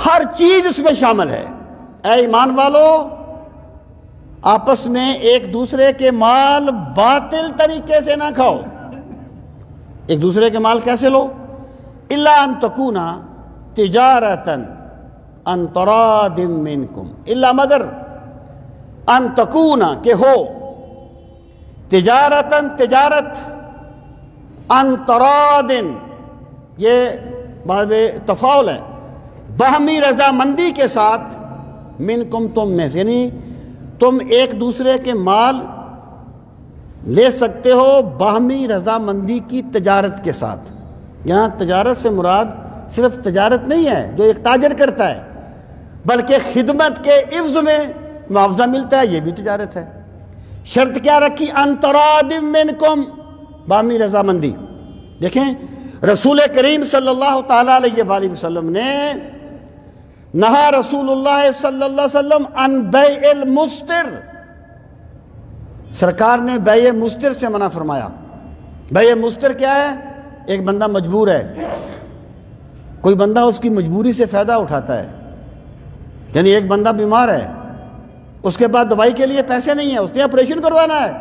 ہر چیز اس میں شامل ہے۔ اے ایمان والو، آپس میں ایک دوسرے کے مال باطل طریقے سے نہ کھاؤ۔ ایک دوسرے کے مال کیسے لو؟ الا ان تکون تجارتا عن تراض منکم، الا مگر ان تکون کہ ہو، تجارتا تجارت، عن تراض یہ باب تفاعل ہے، باہمی رضامندی کے ساتھ، منکم تم میں سے، یعنی تم ایک دوسرے کے مال لے سکتے ہو باہمی رضامندی کی تجارت کے ساتھ۔ یہاں تجارت سے مراد صرف تجارت نہیں ہے جو ایک تاجر کرتا ہے، بلکہ خدمت کے عوض میں معاوضہ ملتا ہے، یہ بھی تجارت ہے۔ شرط کیا رکھی؟ ان تراض منکم، باہمی رضامندی۔ دیکھیں رسول کریم صلی اللہ تعالیٰ علیہ وآلہ وسلم نے نہا رسول اللہ صلی اللہ علیہ وسلم عن بیع المستر، سرکار نے بیع مستر سے منع فرمایا۔ بیع مستر کیا ہے؟ ایک بندہ مجبور ہے، کوئی بندہ اس کی مجبوری سے فائدہ اٹھاتا ہے، یعنی ایک بندہ بیمار ہے، اس کے بعد دوائی کے لیے پیسے نہیں ہیں، اس نے آپریشن کروانا ہے،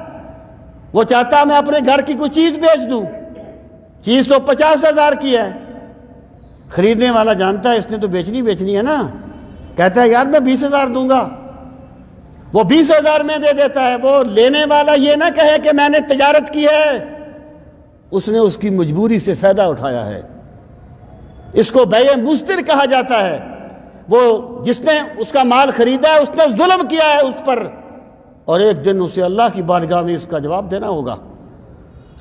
وہ چاہتا ہے میں اپنے گھر کی کوئی چیز بیچ دوں، چیز تو 50,000 کی ہے، خریدنے والا جانتا ہے اس نے تو بیچنی ہے نا، کہتا ہے یار میں 20,000 دوں گا، وہ 20,000 میں دے دیتا ہے۔ وہ لینے والا یہ نہ کہے کہ میں نے تجارت کی ہے، اس نے اس کی مجبوری سے فائدہ اٹھایا ہے، اس کو بیع مضطر کہا جاتا ہے۔ وہ جس نے اس کا مال خریدا ہے اس نے ظلم کیا ہے اس پر، اور ایک دن اسے اللہ کی بارگاہ میں اس کا جواب دینا ہوگا۔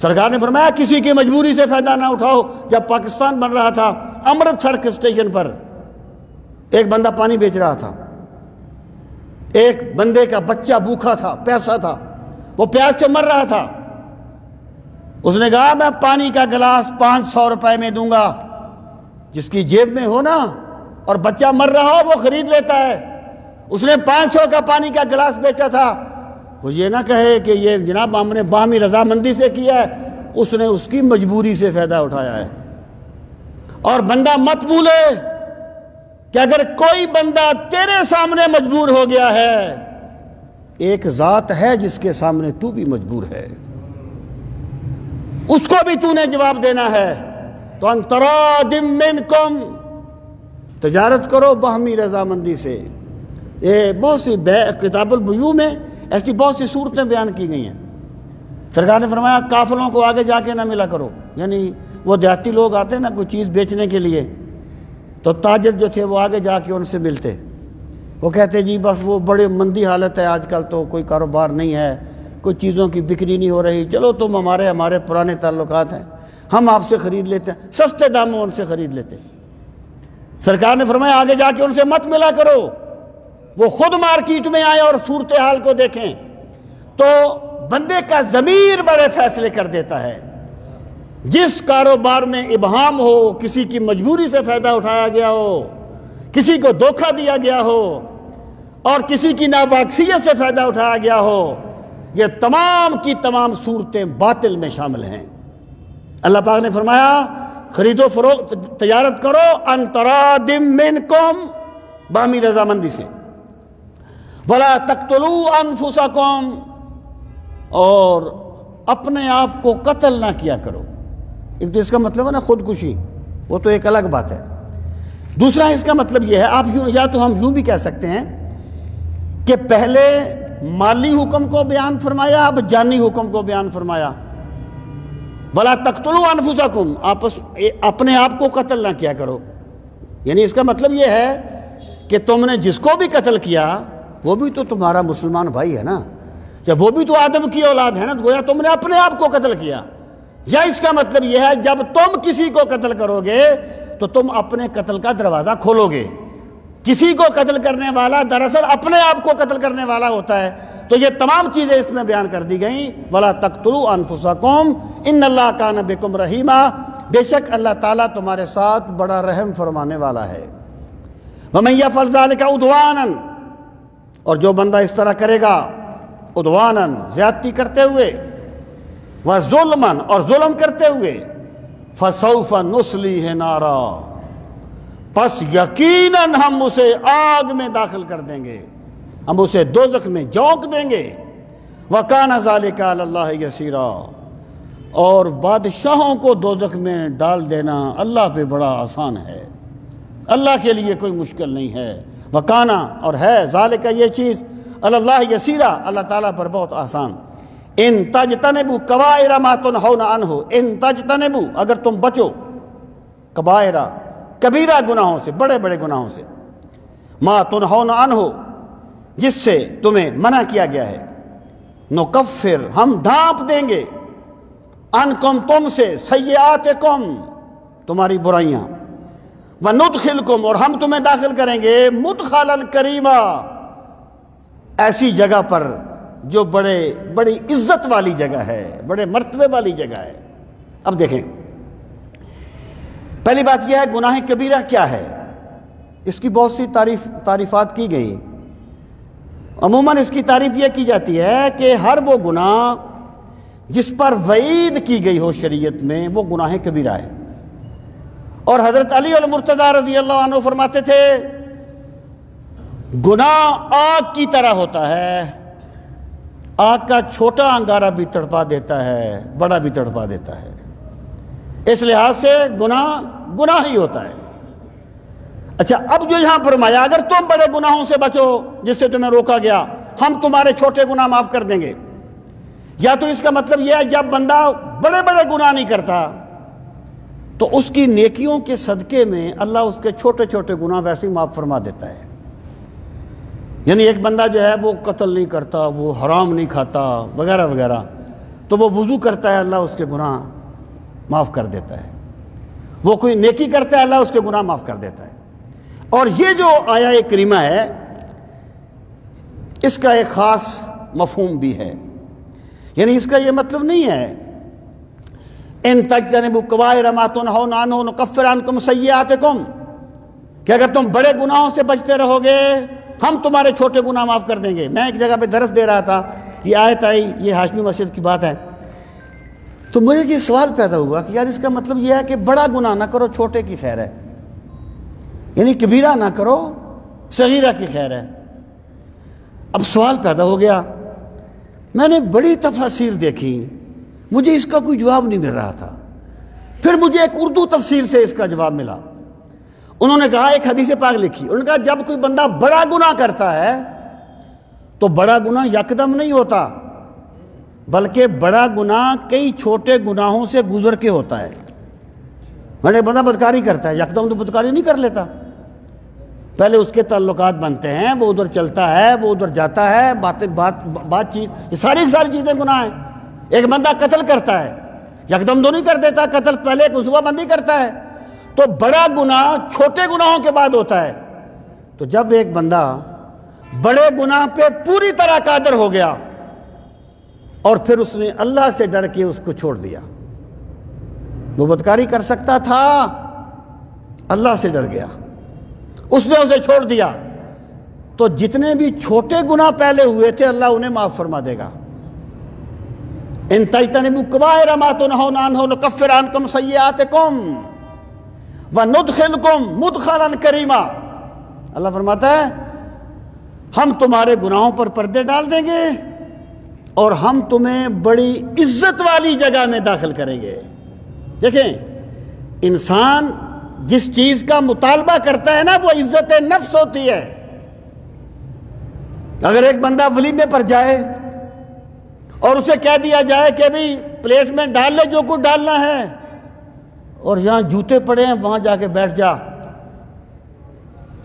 سرکار نے فرمایا کسی کی مجبوری سے فائدہ نہ اٹھاؤ۔ جب پاکستان بن رہا تھا، امرتسر کے اسٹیشن پر ایک بندہ پانی بیچ رہا تھا، ایک بندے کا بچہ بھوکا تھا، پیاسا تھا، وہ پیاس سے مر رہا تھا، اس نے کہا میں پانی کا گلاس 500 روپے میں دوں گا، جس کی جیب میں ہو نا اور بچہ مر رہا ہو وہ خرید لیتا ہے۔ اس نے 500 کا پانی کا گلاس بیچا تھا، وہ یہ نہ کہے کہ یہ جناب ہم نے باہمی رضامندی سے کیا ہے، اس نے اس کی مجبوری سے فائدہ اٹھایا ہے۔ اور بندہ مت بھولے کہ اگر کوئی بندہ تیرے سامنے مجبور ہو گیا ہے، ایک ذات ہے جس کے سامنے تو بھی مجبور ہے، اس کو بھی تو نے جواب دینا ہے۔ تو انترادم منکم، تجارت کرو باہمی رضامندی سے۔ یہ بہت سی کتاب البیوع میں ایسی بہت سی صورتیں بیان کی گئی ہیں۔ سرکار نے فرمایا قافلوں کو آگے جا کے نہ ملا کرو، یعنی وہ دیہاتی لوگ آتے ہیں نا کوئی چیز بیچنے کے لیے، تو تاجر جو تھے وہ آگے جا کے ان سے ملتے، وہ کہتے جی بس وہ بڑے مندی حالت ہے آج کل، تو کوئی کاروبار نہیں ہے، کوئی چیزوں کی بکری نہیں ہو رہی، چلو تم ہمارے پرانے تعلقات ہیں، ہم آپ سے خرید لیتے ہیں، سستے داموں ان سے خرید لیتے ہیں۔ سرکار نے فرمایا آگے جا کے ان سے مت ملا کرو، وہ خود مارکیٹ میں آئے اور صورتحال کو دیکھیں، تو بندے کا ضمیر بڑے فیصلے کر دیتا ہے۔ جس کاروبار میں ابہام ہو، کسی کی مجبوری سے فائدہ اٹھایا گیا ہو، کسی کو دھوکہ دیا گیا ہو، اور کسی کی ناواقفیت سے فائدہ اٹھایا گیا ہو، یہ تمام کی تمام صورتیں باطل میں شامل ہیں۔ اللہ پاک نے فرمایا خرید و فروخت تجارت کرو انترادم منکم، باہمی رضامندی سے، ولا تقتلوا انفسکم، اور اپنے آپ کو قتل نہ کیا کرو۔ ایک تو اس کا مطلب ہے نا خودکشی، وہ تو ایک الگ بات ہے۔ دوسرا اس کا مطلب یہ ہے، آپ یا تو ہم یوں بھی کہہ سکتے ہیں کہ پہلے مالی حکم کو بیان فرمایا، اب جانی حکم کو بیان فرمایا۔ وَلَا تَقْتُلُوا أَنفُسَكُمْ، اپنے آپ کو قتل نہ کیا کرو، یعنی اس کا مطلب یہ ہے کہ تم نے جس کو بھی قتل کیا وہ بھی تو تمہارا مسلمان بھائی ہے نا، جب وہ بھی تو آدم کی اولاد ہے نا، تو گویا تم نے اپنے آپ کو قتل کیا۔ یا اس کا مطلب یہ ہے جب تم کسی کو قتل کرو گے تو تم اپنے قتل کا دروازہ کھولو گے۔ کسی کو قتل کرنے والا دراصل اپنے آپ کو قتل کرنے والا ہوتا ہے۔ تو یہ تمام چیزیں اس میں بیان کر دی گئیں۔ وَلَا تَقْتُلُوا أَنفُسَكُمْ إِنَّ اللَّهَ كَانَ بِكُمْ رَحِيمًا، بے شک اللہ تعالیٰ تمہارے ساتھ بڑا رحم فرمانے والا ہے۔ وَمَن يَفْعَلْ ذَلِكَ عُدْوَانًا، اور جو بندہ اس طرح کرے گا عدواناً، زیادتی کرتے ہوئے، وَظُلْمًا، اور ظلم کرتے ہوئے، فَسَوْفَ نُصْلِيهِ نَارًا، پس یقیناً ہم اسے آگ میں داخل کر دیں گے، ہم اسے دوزخ میں جھونک دیں گے۔ وَكَانَ ذَلِكَ عَلَى اللَّهِ يَسِيرًا، اور بادشاہوں کو دوزخ میں ڈال دینا اللہ پہ بڑا آسان ہے، اللہ کے لیے کوئی مشکل نہیں ہے۔ وَكَانَ، اور ہے، ذَلِكَ یہ چیز، عَلَى اللَّهِ يَسِيرًا، اللہ تعالیٰ پر بہت آسان۔ ان تجتنبوا کبائر ما تنہون عنہ، ان تجتنبوا، اگر تم بچو، کبائر، کبیرہ گناہوں سے، بڑے بڑے گناہوں سے، ما تنہون عنہ، جس سے تمہیں منع کیا گیا ہے، نکفر، ہم ڈھانپ دیں گے، عنکم، تم سے، سیئاتکم، تمہاری برائیاں، وندخلکم، اور ہم تمہیں داخل کریں گے، مدخلا کریما، ایسی جگہ پر جو بڑی عزت والی جگہ ہے، بڑے مرتبے والی جگہ ہے۔ اب دیکھیں، پہلی بات یہ ہے گناہ کبیرہ کیا ہے، اس کی بہت سی تعریفات کی گئی۔ عموماً اس کی تعریف یہ کی جاتی ہے کہ ہر وہ گناہ جس پر وعید کی گئی ہو شریعت میں، وہ گناہ کبیرہ ہے۔ اور حضرت علی المرتضیٰ رضی اللہ عنہ فرماتے تھے گناہ آگ کی طرح ہوتا ہے، آگ کا چھوٹا انگارہ بھی تڑپا دیتا ہے، بڑا بھی تڑپا دیتا ہے۔ اس لحاظ سے گناہ ہی ہوتا ہے۔ اچھا، اب جو یہاں فرمایا اگر تم بڑے گناہوں سے بچو جس سے تمہیں روکا گیا، ہم تمہارے چھوٹے گناہ معاف کر دیں گے، یا تو اس کا مطلب یہ ہے جب بندہ بڑے بڑے گناہ نہیں کرتا تو اس کی نیکیوں کے صدقے میں اللہ اس کے چھوٹے چھوٹے گناہ ویسے ہی معاف فرما دیتا ہے۔ یعنی ایک بندہ جو ہے وہ قتل نہیں کرتا، وہ حرام نہیں کھاتا وغیرہ وغیرہ، تو وہ وضو کرتا ہے، اللہ اس کے گناہ معاف کر دیتا ہے۔ وہ کوئی نیکی کرتا ہے، اللہ اس کے گناہ معاف کر دیتا ہے۔ اور یہ جو آیہ کریمہ ہے اس کا ایک خاص مفہوم بھی ہے، یعنی اس کا یہ مطلب نہیں ہے ان تجتنبوا کبائر ما تنہون عنہ نکفر عنکم سیئاتکم، کہ اگر تم بڑے گناہوں سے بچتے رہو گے ہم تمہارے چھوٹے گناہ معاف کر دیں گے۔ میں ایک جگہ پہ درس دے رہا تھا، یہ آیت آئی، یہ ہاشمی مسجد کی بات ہے، تو مجھے یہ سوال پیدا ہوا کہ یار اس کا مطلب یہ ہے کہ بڑا گناہ نہ کرو، چھوٹے کی خیر ہے، یعنی کبیرہ نہ کرو، صغیرہ کی خیر ہے۔ اب سوال پیدا ہو گیا، میں نے بڑی تفاسیر دیکھی، مجھے اس کا کوئی جواب نہیں مل رہا تھا۔ پھر مجھے ایک اردو تفسیر سے اس کا جواب ملا۔ انہوں نے کہا، ایک حدیث پاک لکھی، انہوں نے کہا جب کوئی بندہ بڑا گناہ کرتا ہے تو بڑا گناہ یکدم نہیں ہوتا، بلکہ بڑا گناہ کئی چھوٹے گناہوں سے گزر کے ہوتا ہے۔ میں نے بندہ بدکاری کرتا ہے، یکدم تو بدکاری نہیں کر لیتا، پہلے اس کے تعلقات بنتے ہیں، وہ ادھر چلتا ہے، وہ ادھر جاتا ہے، بات چیت، یہ ساری چیزیں گناہ ہیں۔ ایک بندہ قتل کرتا ہے، یکدم تو نہیں کر دیتا قتل، پہلے ایک منصوبہ بندی کرتا ہے، تو بڑا گناہ چھوٹے گناہوں کے بعد ہوتا ہے۔ تو جب ایک بندہ بڑے گناہ پہ پوری طرح قادر ہو گیا اور پھر اس نے اللہ سے ڈر کے اس کو چھوڑ دیا، وہ بدکاری کر سکتا تھا، اللہ سے ڈر گیا، اس نے اسے چھوڑ دیا، تو جتنے بھی چھوٹے گناہ پہلے ہوئے تھے اللہ انہیں معاف فرما دے گا۔ ان تجتنبوا کبائر ما تنہون عنہ نکفر عنکم سیئاتکم وندخلکم مدخلا کریما۔ اللہ فرماتا ہے ہم تمہارے گناہوں پر پردے ڈال دیں گے اور ہم تمہیں بڑی عزت والی جگہ میں داخل کریں گے۔ دیکھیں، انسان جس چیز کا مطالبہ کرتا ہے نا وہ عزت نفس ہوتی ہے۔ اگر ایک بندہ ولیمے پر جائے اور اسے کہہ دیا جائے کہ بھئی پلیٹ میں ڈال لے جو کچھ ڈالنا ہے، اور یہاں جوتے پڑے ہیں وہاں جا کے بیٹھ جا،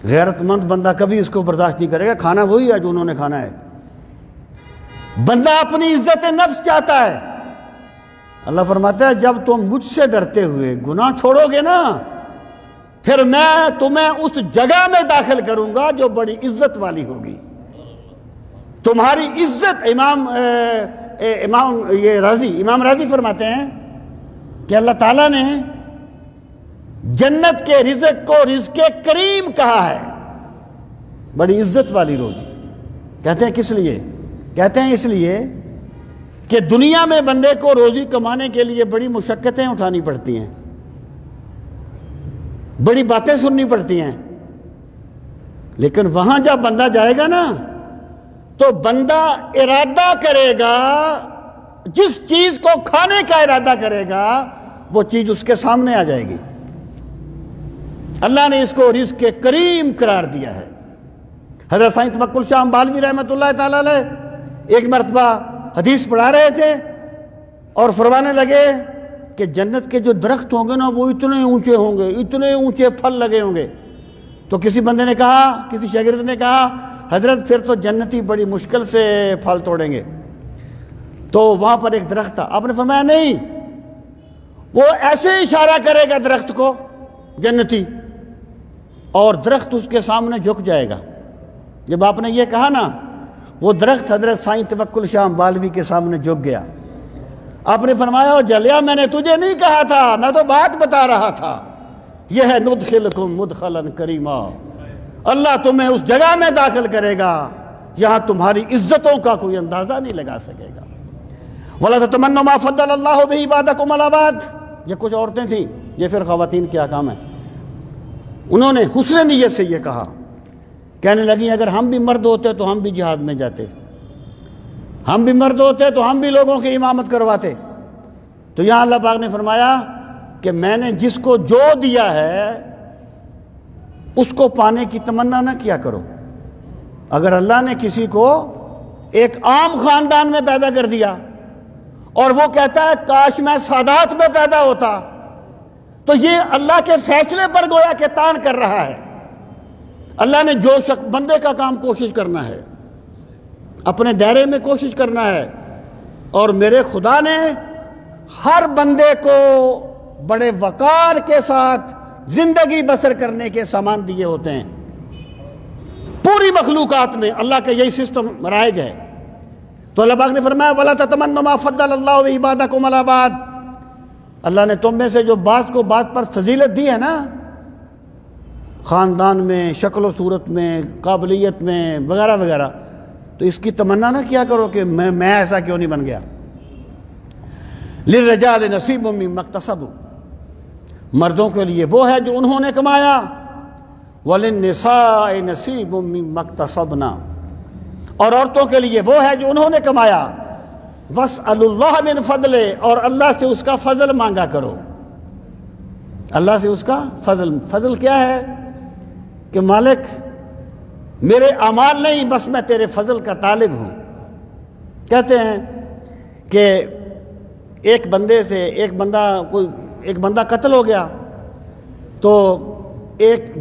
غیرت مند بندہ کبھی اس کو برداشت نہیں کرے گا، کھانا وہی ہے جو انہوں نے کھانا ہے۔ بندہ اپنی عزت نفس چاہتا ہے۔ اللہ فرماتا ہے جب تم مجھ سے ڈرتے ہوئے گناہ چھوڑو گے نا، پھر میں تمہیں اس جگہ میں داخل کروں گا جو بڑی عزت والی ہوگی۔ تمہاری عزت، امام راضی فرماتے ہیں کہ اللہ تعالیٰ نے جنت کے رزق کو رزق کریم کہا ہے، بڑی عزت والی روزی۔ کہتے ہیں کس لیے؟ کہتے ہیں اس لیے کہ دنیا میں بندے کو روزی کمانے کے لیے بڑی مشقتیں اٹھانی پڑتی ہیں، بڑی باتیں سننی پڑتی ہیں، لیکن وہاں جب بندہ جائے گا نا تو بندہ ارادہ کرے گا، جس چیز کو کھانے کا ارادہ کرے گا وہ چیز اس کے سامنے آ جائے گی۔ اللہ نے اس کو رزق کریم قرار دیا ہے۔ حضرت سائیں توکل شاہ بالوی رحمۃ اللہ تعالی علیہ ایک مرتبہ حدیث پڑھا رہے تھے اور فرمانے لگے کہ جنت کے جو درخت ہوں گے نا وہ اتنے اونچے ہوں گے، اتنے اونچے پھل لگے ہوں گے۔ تو کسی بندے نے کہا، کسی شاگرد نے کہا، حضرت پھر تو جنتی بڑی مشکل سے پھل توڑیں گے۔ تو وہاں پر ایک درخت تھا، آپ نے فرمایا نہیں، وہ ایسے اشارہ کرے گا درخت کو جنتی، اور درخت اس کے سامنے جھک جائے گا۔ جب آپ نے یہ کہا نا، وہ درخت حضرت سائیں توکل شاہ بالوی کے سامنے جھک گیا۔ آپ نے فرمایا جلیا میں نے تجھے نہیں کہا تھا، میں تو بات بتا رہا تھا، یہ ہے ندخلکم مدخلا کریما، اللہ تمہیں اس جگہ میں داخل کرے گا یہاں تمہاری عزتوں کا کوئی اندازہ نہیں لگا سکے گا۔ وَلَا تَتَمَنَّوْا مَا فَضَّلَ اللَّهُ بِهِ بَعْضَكُمْ عَلَىٰ بَعْضٍ، یہ کچھ عورتیں تھیں، یہ پھر خواتین کے احکام ہیں۔ انہوں نے حسن نیت سے یہ کہا کہنے لگی اگر ہم بھی مرد ہوتے تو ہم بھی جہاد میں جاتے، ہم بھی مرد ہوتے تو ہم بھی لوگوں کی امامت کرواتے۔ تو یہاں اللہ پاک نے فرمایا کہ میں نے جس کو جو دیا ہے اس کو پانے کی تمنا نہ کیا کرو۔ اگر اللہ نے کسی کو ایک عام خاندان میں پیدا کر دیا اور وہ کہتا ہے کاش میں سادات میں پیدا ہوتا، تو یہ اللہ کے فیصلے پر گویا کہ تان کر رہا ہے۔ اللہ نے جو بندے کا کام کوشش کرنا ہے، اپنے دائرے میں کوشش کرنا ہے، اور میرے خدا نے ہر بندے کو بڑے وقار کے ساتھ زندگی بسر کرنے کے سامان دیے ہوتے ہیں۔ پوری مخلوقات میں اللہ کا یہی سسٹم رائج ہے۔ تو اللہ پاک نے فرمایا وَلَا تَتَمَنُّوا مَا فَضَّلَ اللَّهُ بِعِبَادِكُمْ عَلَىٰ بَعْضٍ، اللہ نے تم میں سے جو بعض کو بعض پر فضیلت دی ہے نا، خاندان میں، شکل و صورت میں، قابلیت میں وغیرہ وغیرہ، تو اس کی تمنا نہ کیا کرو کہ میں ایسا کیوں نہیں بن گیا۔ لِلرِّجَالِ نَصِيبٌ مِّمَّا اكْتَسَبُوا، مردوں کے لیے وہ ہے جو انہوں نے کمایا، وَلِلنِّسَاءِ نَصِيبٌ مِّمَّا اكْتَسَبْنَا، اور عورتوں کے لیے وہ ہے جو انہوں نے کمایا، وَاسْأَلُوا اللَّهَ مِنْ فَضْلِهِ، اور اللہ سے اس کا فضل مانگا کرو۔ اللہ سے اس کا فضل کیا ہے کہ مالک میرے اعمال نہیں، بس میں تیرے فضل کا طالب ہوں۔ کہتے ہیں کہ ایک بندہ قتل ہو گیا، تو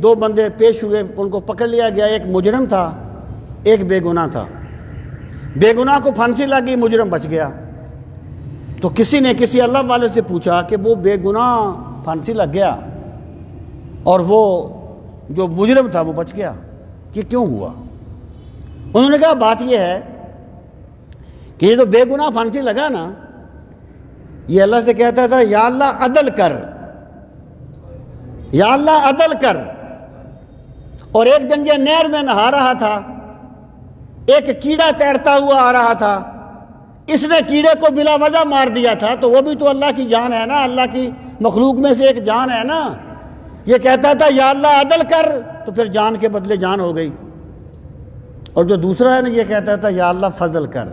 دو بندے پیش ہوئے، ان کو پکڑ لیا گیا، ایک مجرم تھا ایک بے گناہ تھا۔ بے گناہ کو پھانسی لگی، مجرم بچ گیا۔ تو کسی نے کسی اللہ والے سے پوچھا کہ وہ بے گناہ پھانسی لگ گیا اور وہ جو مجرم تھا وہ بچ گیا، یہ کیوں ہوا؟ انہوں نے کہا بات یہ ہے کہ یہ تو بے گناہ پھانسی لگا نا، یہ اللہ سے کہتا تھا یا اللہ عدل کر، یا اللہ عدل کر۔ اور ایک دن یہ نہر میں نہا رہا تھا، ایک کیڑا تیرتا ہوا آ رہا تھا، اس نے کیڑے کو بلا وجہ مار دیا تھا، تو وہ بھی تو اللہ کی جان ہے نا، اللہ کی مخلوق میں سے ایک جان ہے نا۔ یہ کہتا تھا یا اللہ عدل کر، تو پھر جان کے بدلے جان ہو گئی۔ اور جو دوسرا ہے نا، یہ کہتا تھا یا اللہ فضل کر،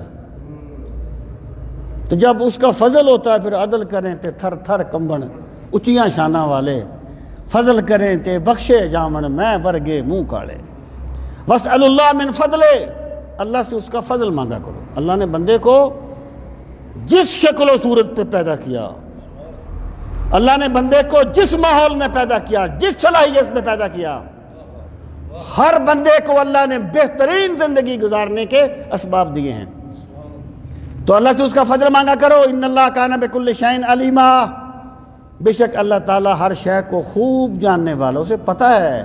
تو جب اس کا فضل ہوتا ہے پھر عدل کریں تے تھر تھر کمبن اچیاں شانہ والے، فضل کریں تے بخشے جامن میں ورگے منہ کاڑے۔ وَاسْأَلُوا اللَّهَ مِنْ فَضْلِهِ، اللہ سے اس کا فضل مانگا کرو۔ اللہ نے بندے کو جس شکل و صورت پہ پیدا کیا، اللہ نے بندے کو جس ماحول میں پیدا کیا، جس صلاحیت میں پیدا کیا، ہر بندے کو اللہ نے بہترین زندگی گزارنے کے اسباب دیے ہیں۔ تو اللہ سے اس کا فضل مانگا کرو۔ ان اللہ کان بکل شیء علیما، بے شک اللہ تعالیٰ ہر شے کو خوب جاننے والا، اسے پتہ ہے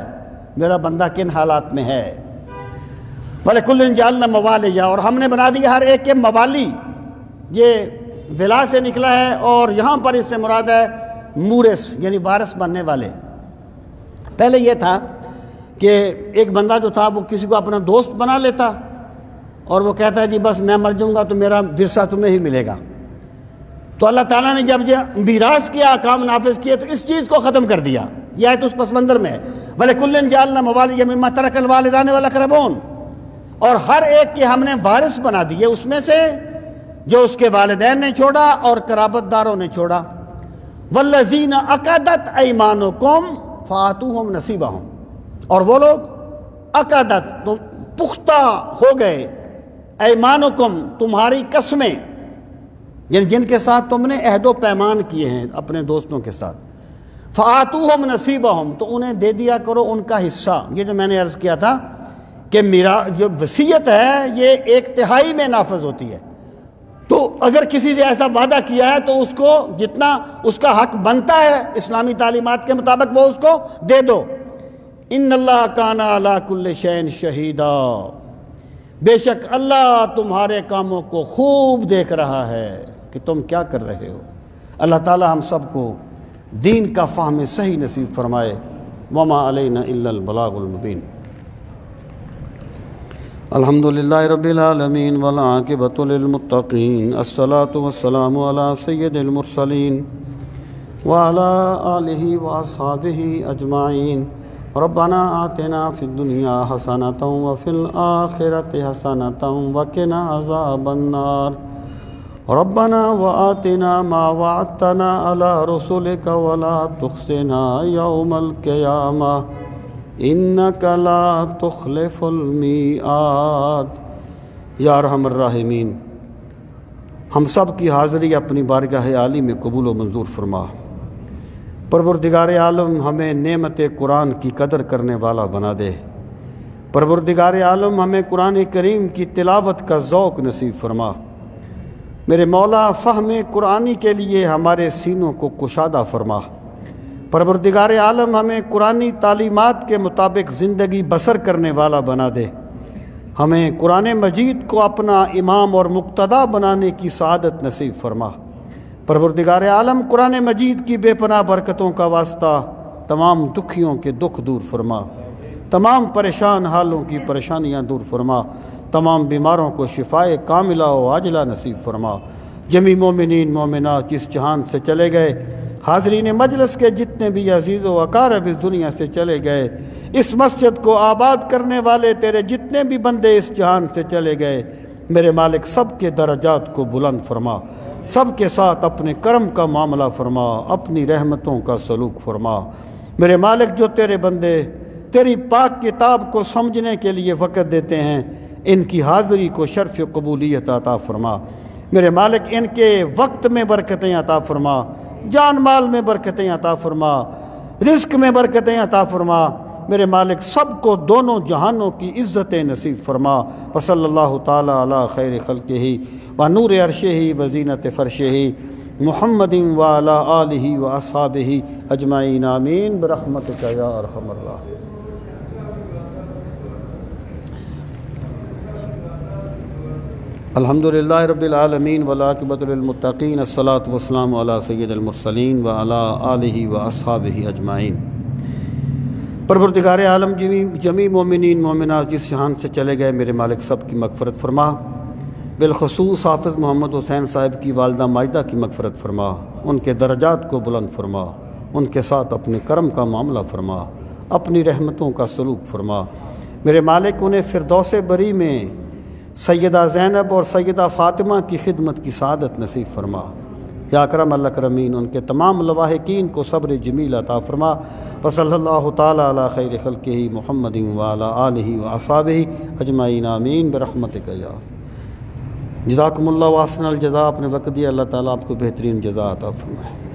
میرا بندہ کن حالات میں ہے۔ وَلِكُلٍّ جَعَلْنَا مَوَالِيَ، اور ہم نے بنا دیا ہر ایک کے موالی، یہ ولا سے نکلا ہے، اور یہاں پر اس سے مراد ہے مورث، یعنی وارث بننے والے۔ پہلے یہ تھا کہ ایک بندہ جو تھا وہ کسی کو اپنا دوست بنا لیتا اور وہ کہتا ہے جی بس میں مر جاؤں گا تو میرا ورثہ تمہیں ہی ملے گا۔ تو اللہ تعالیٰ نے جب یہ میراث کیا، احکام نافذ کیے، تو اس چیز کو ختم کر دیا۔ یہ آیت اس پس منظر میں ہے وَلِكُلٍّ جَعَلْنَا مَوَالِيَ مِمَّا تَرَكَ الْوَالِدَانِ وَالْأَقْرَبُونَ، اور ہر ایک کے ہم نے وارث بنا دیے اس میں سے جو اس کے والدین نے چھوڑا اور قرابت داروں نے چھوڑا۔ وَالَّذِينَ عَقَدَتْ أَيْمَانُكُمْ فَآتُوهُمْ نَصِيبَهُمْ، اور وہ لوگ عقدت پختہ ہو گئے، ایمانکم تمہاری قسمیں، یعنی جن کے ساتھ تم نے عہد و پیمان کیے ہیں اپنے دوستوں کے ساتھ، فآتوہم نصیبہم، تو انہیں دے دیا کرو ان کا حصہ۔ یہ جو میں نے عرض کیا تھا کہ میرا جو وصیت ہے یہ 1/3 میں نافذ ہوتی ہے، تو اگر کسی سے ایسا وعدہ کیا ہے تو اس کو جتنا اس کا حق بنتا ہے اسلامی تعلیمات کے مطابق وہ اس کو دے دو۔ ان اللہ کان علی کل شیء شہیدا، بے شک اللہ تمہارے کاموں کو خوب دیکھ رہا ہے کہ تم کیا کر رہے ہو۔ اللہ تعالی ہم سب کو دین کا فہم صحیح نصیب فرمائے۔ وما علینا الا البلاغ المبین۔ الحمدللہ رب العالمین والعاقبۃ للمتقین، الصلاۃ والسلام علی سید المرسلین وعلی آلہ واصحابہ اجمعین، ربنا آتنا فی الدنیا حسنۃ وفی الآخرۃ حسنۃ وقنا عذاب النار ربنا وآتنا ما وعدتنا علی رسلک ولا تخزنا یوم القیامہ انک لا تخلف المیعاد۔ یا ارحم الراحمین، ہم سب کی حاضری اپنی بارگاہ عالی میں قبول و منظور فرما۔ پروردگار عالم ہمیں نعمت قرآن کی قدر کرنے والا بنا دے۔ پروردگار عالم ہمیں قرآن کریم کی تلاوت کا ذوق نصیب فرما۔ میرے مولا فہم قرآنی کے لیے ہمارے سینوں کو کشادہ فرما۔ پروردگار عالم ہمیں قرآنی تعلیمات کے مطابق زندگی بسر کرنے والا بنا دے۔ ہمیں قرآن مجید کو اپنا امام اور مقتدا بنانے کی سعادت نصیب فرما۔ پروردگار عالم قرآن مجید کی بے پناہ برکتوں کا واسطہ تمام دکھیوں کے دکھ دور فرما، تمام پریشان حالوں کی پریشانیاں دور فرما، تمام بیماروں کو شفائے کاملہ و عاجلہ نصیب فرما۔ جمی مومنین مومنات جس جہان سے چلے گئے، حاضرین مجلس کے جتنے بھی عزیز و اقارب اس دنیا سے چلے گئے، اس مسجد کو آباد کرنے والے تیرے جتنے بھی بندے اس جہان سے چلے گئے، میرے مالک سب کے درجات کو بلند فرما، سب کے ساتھ اپنے کرم کا معاملہ فرما، اپنی رحمتوں کا سلوک فرما۔ میرے مالک جو تیرے بندے تیری پاک کتاب کو سمجھنے کے لیے وقت دیتے ہیں، ان کی حاضری کو شرف قبولیت عطا فرما۔ میرے مالک ان کے وقت میں برکتیں عطا فرما، جان مال میں برکتیں عطا فرما، رزق میں برکتیں عطا فرما۔ میرے مالک سب کو دونوں جہانوں کی عزتیں نصیب فرما۔ وصلی اللہ تعالی علی خیر خلقہ و نور عرشہ و زینت فرشہ محمد وعلی آلہ و اصحابہ اجمعین آمین برحمتک یا ارحم الراحمین۔ الحمدللہ رب العالمین والعاقبۃ للمتقین، الصلاۃ والسلام علی سید المرسلین وعلی آلہ و اصحابہ اجمعین۔ پروردگار عالم جمی مومنین مومنات جس جہان سے چلے گئے، میرے مالک سب کی مغفرت فرما، بالخصوص حافظ محمد حسین صاحب کی والدہ مائدہ کی مغفرت فرما، ان کے درجات کو بلند فرما، ان کے ساتھ اپنے کرم کا معاملہ فرما، اپنی رحمتوں کا سلوک فرما۔ میرے مالک انہیں فردوس بری میں سیدہ زینب اور سیدہ فاطمہ کی خدمت کی سعادت نصیب فرما۔ یا اکرم الاکرمین، ان کے تمام لواحقین کو صبر جمیل عطا فرما۔ وصلی اللہ تعالی علی خیر خلقہ محمد وعلی آلہ و اصحابہ اجمعین آمین برحمتک یا۔ جزاکم اللہ واحسن الجزاء، اپنے وقت دیا، اللہ تعالیٰ آپ کو بہترین جزا عطا فرمائے۔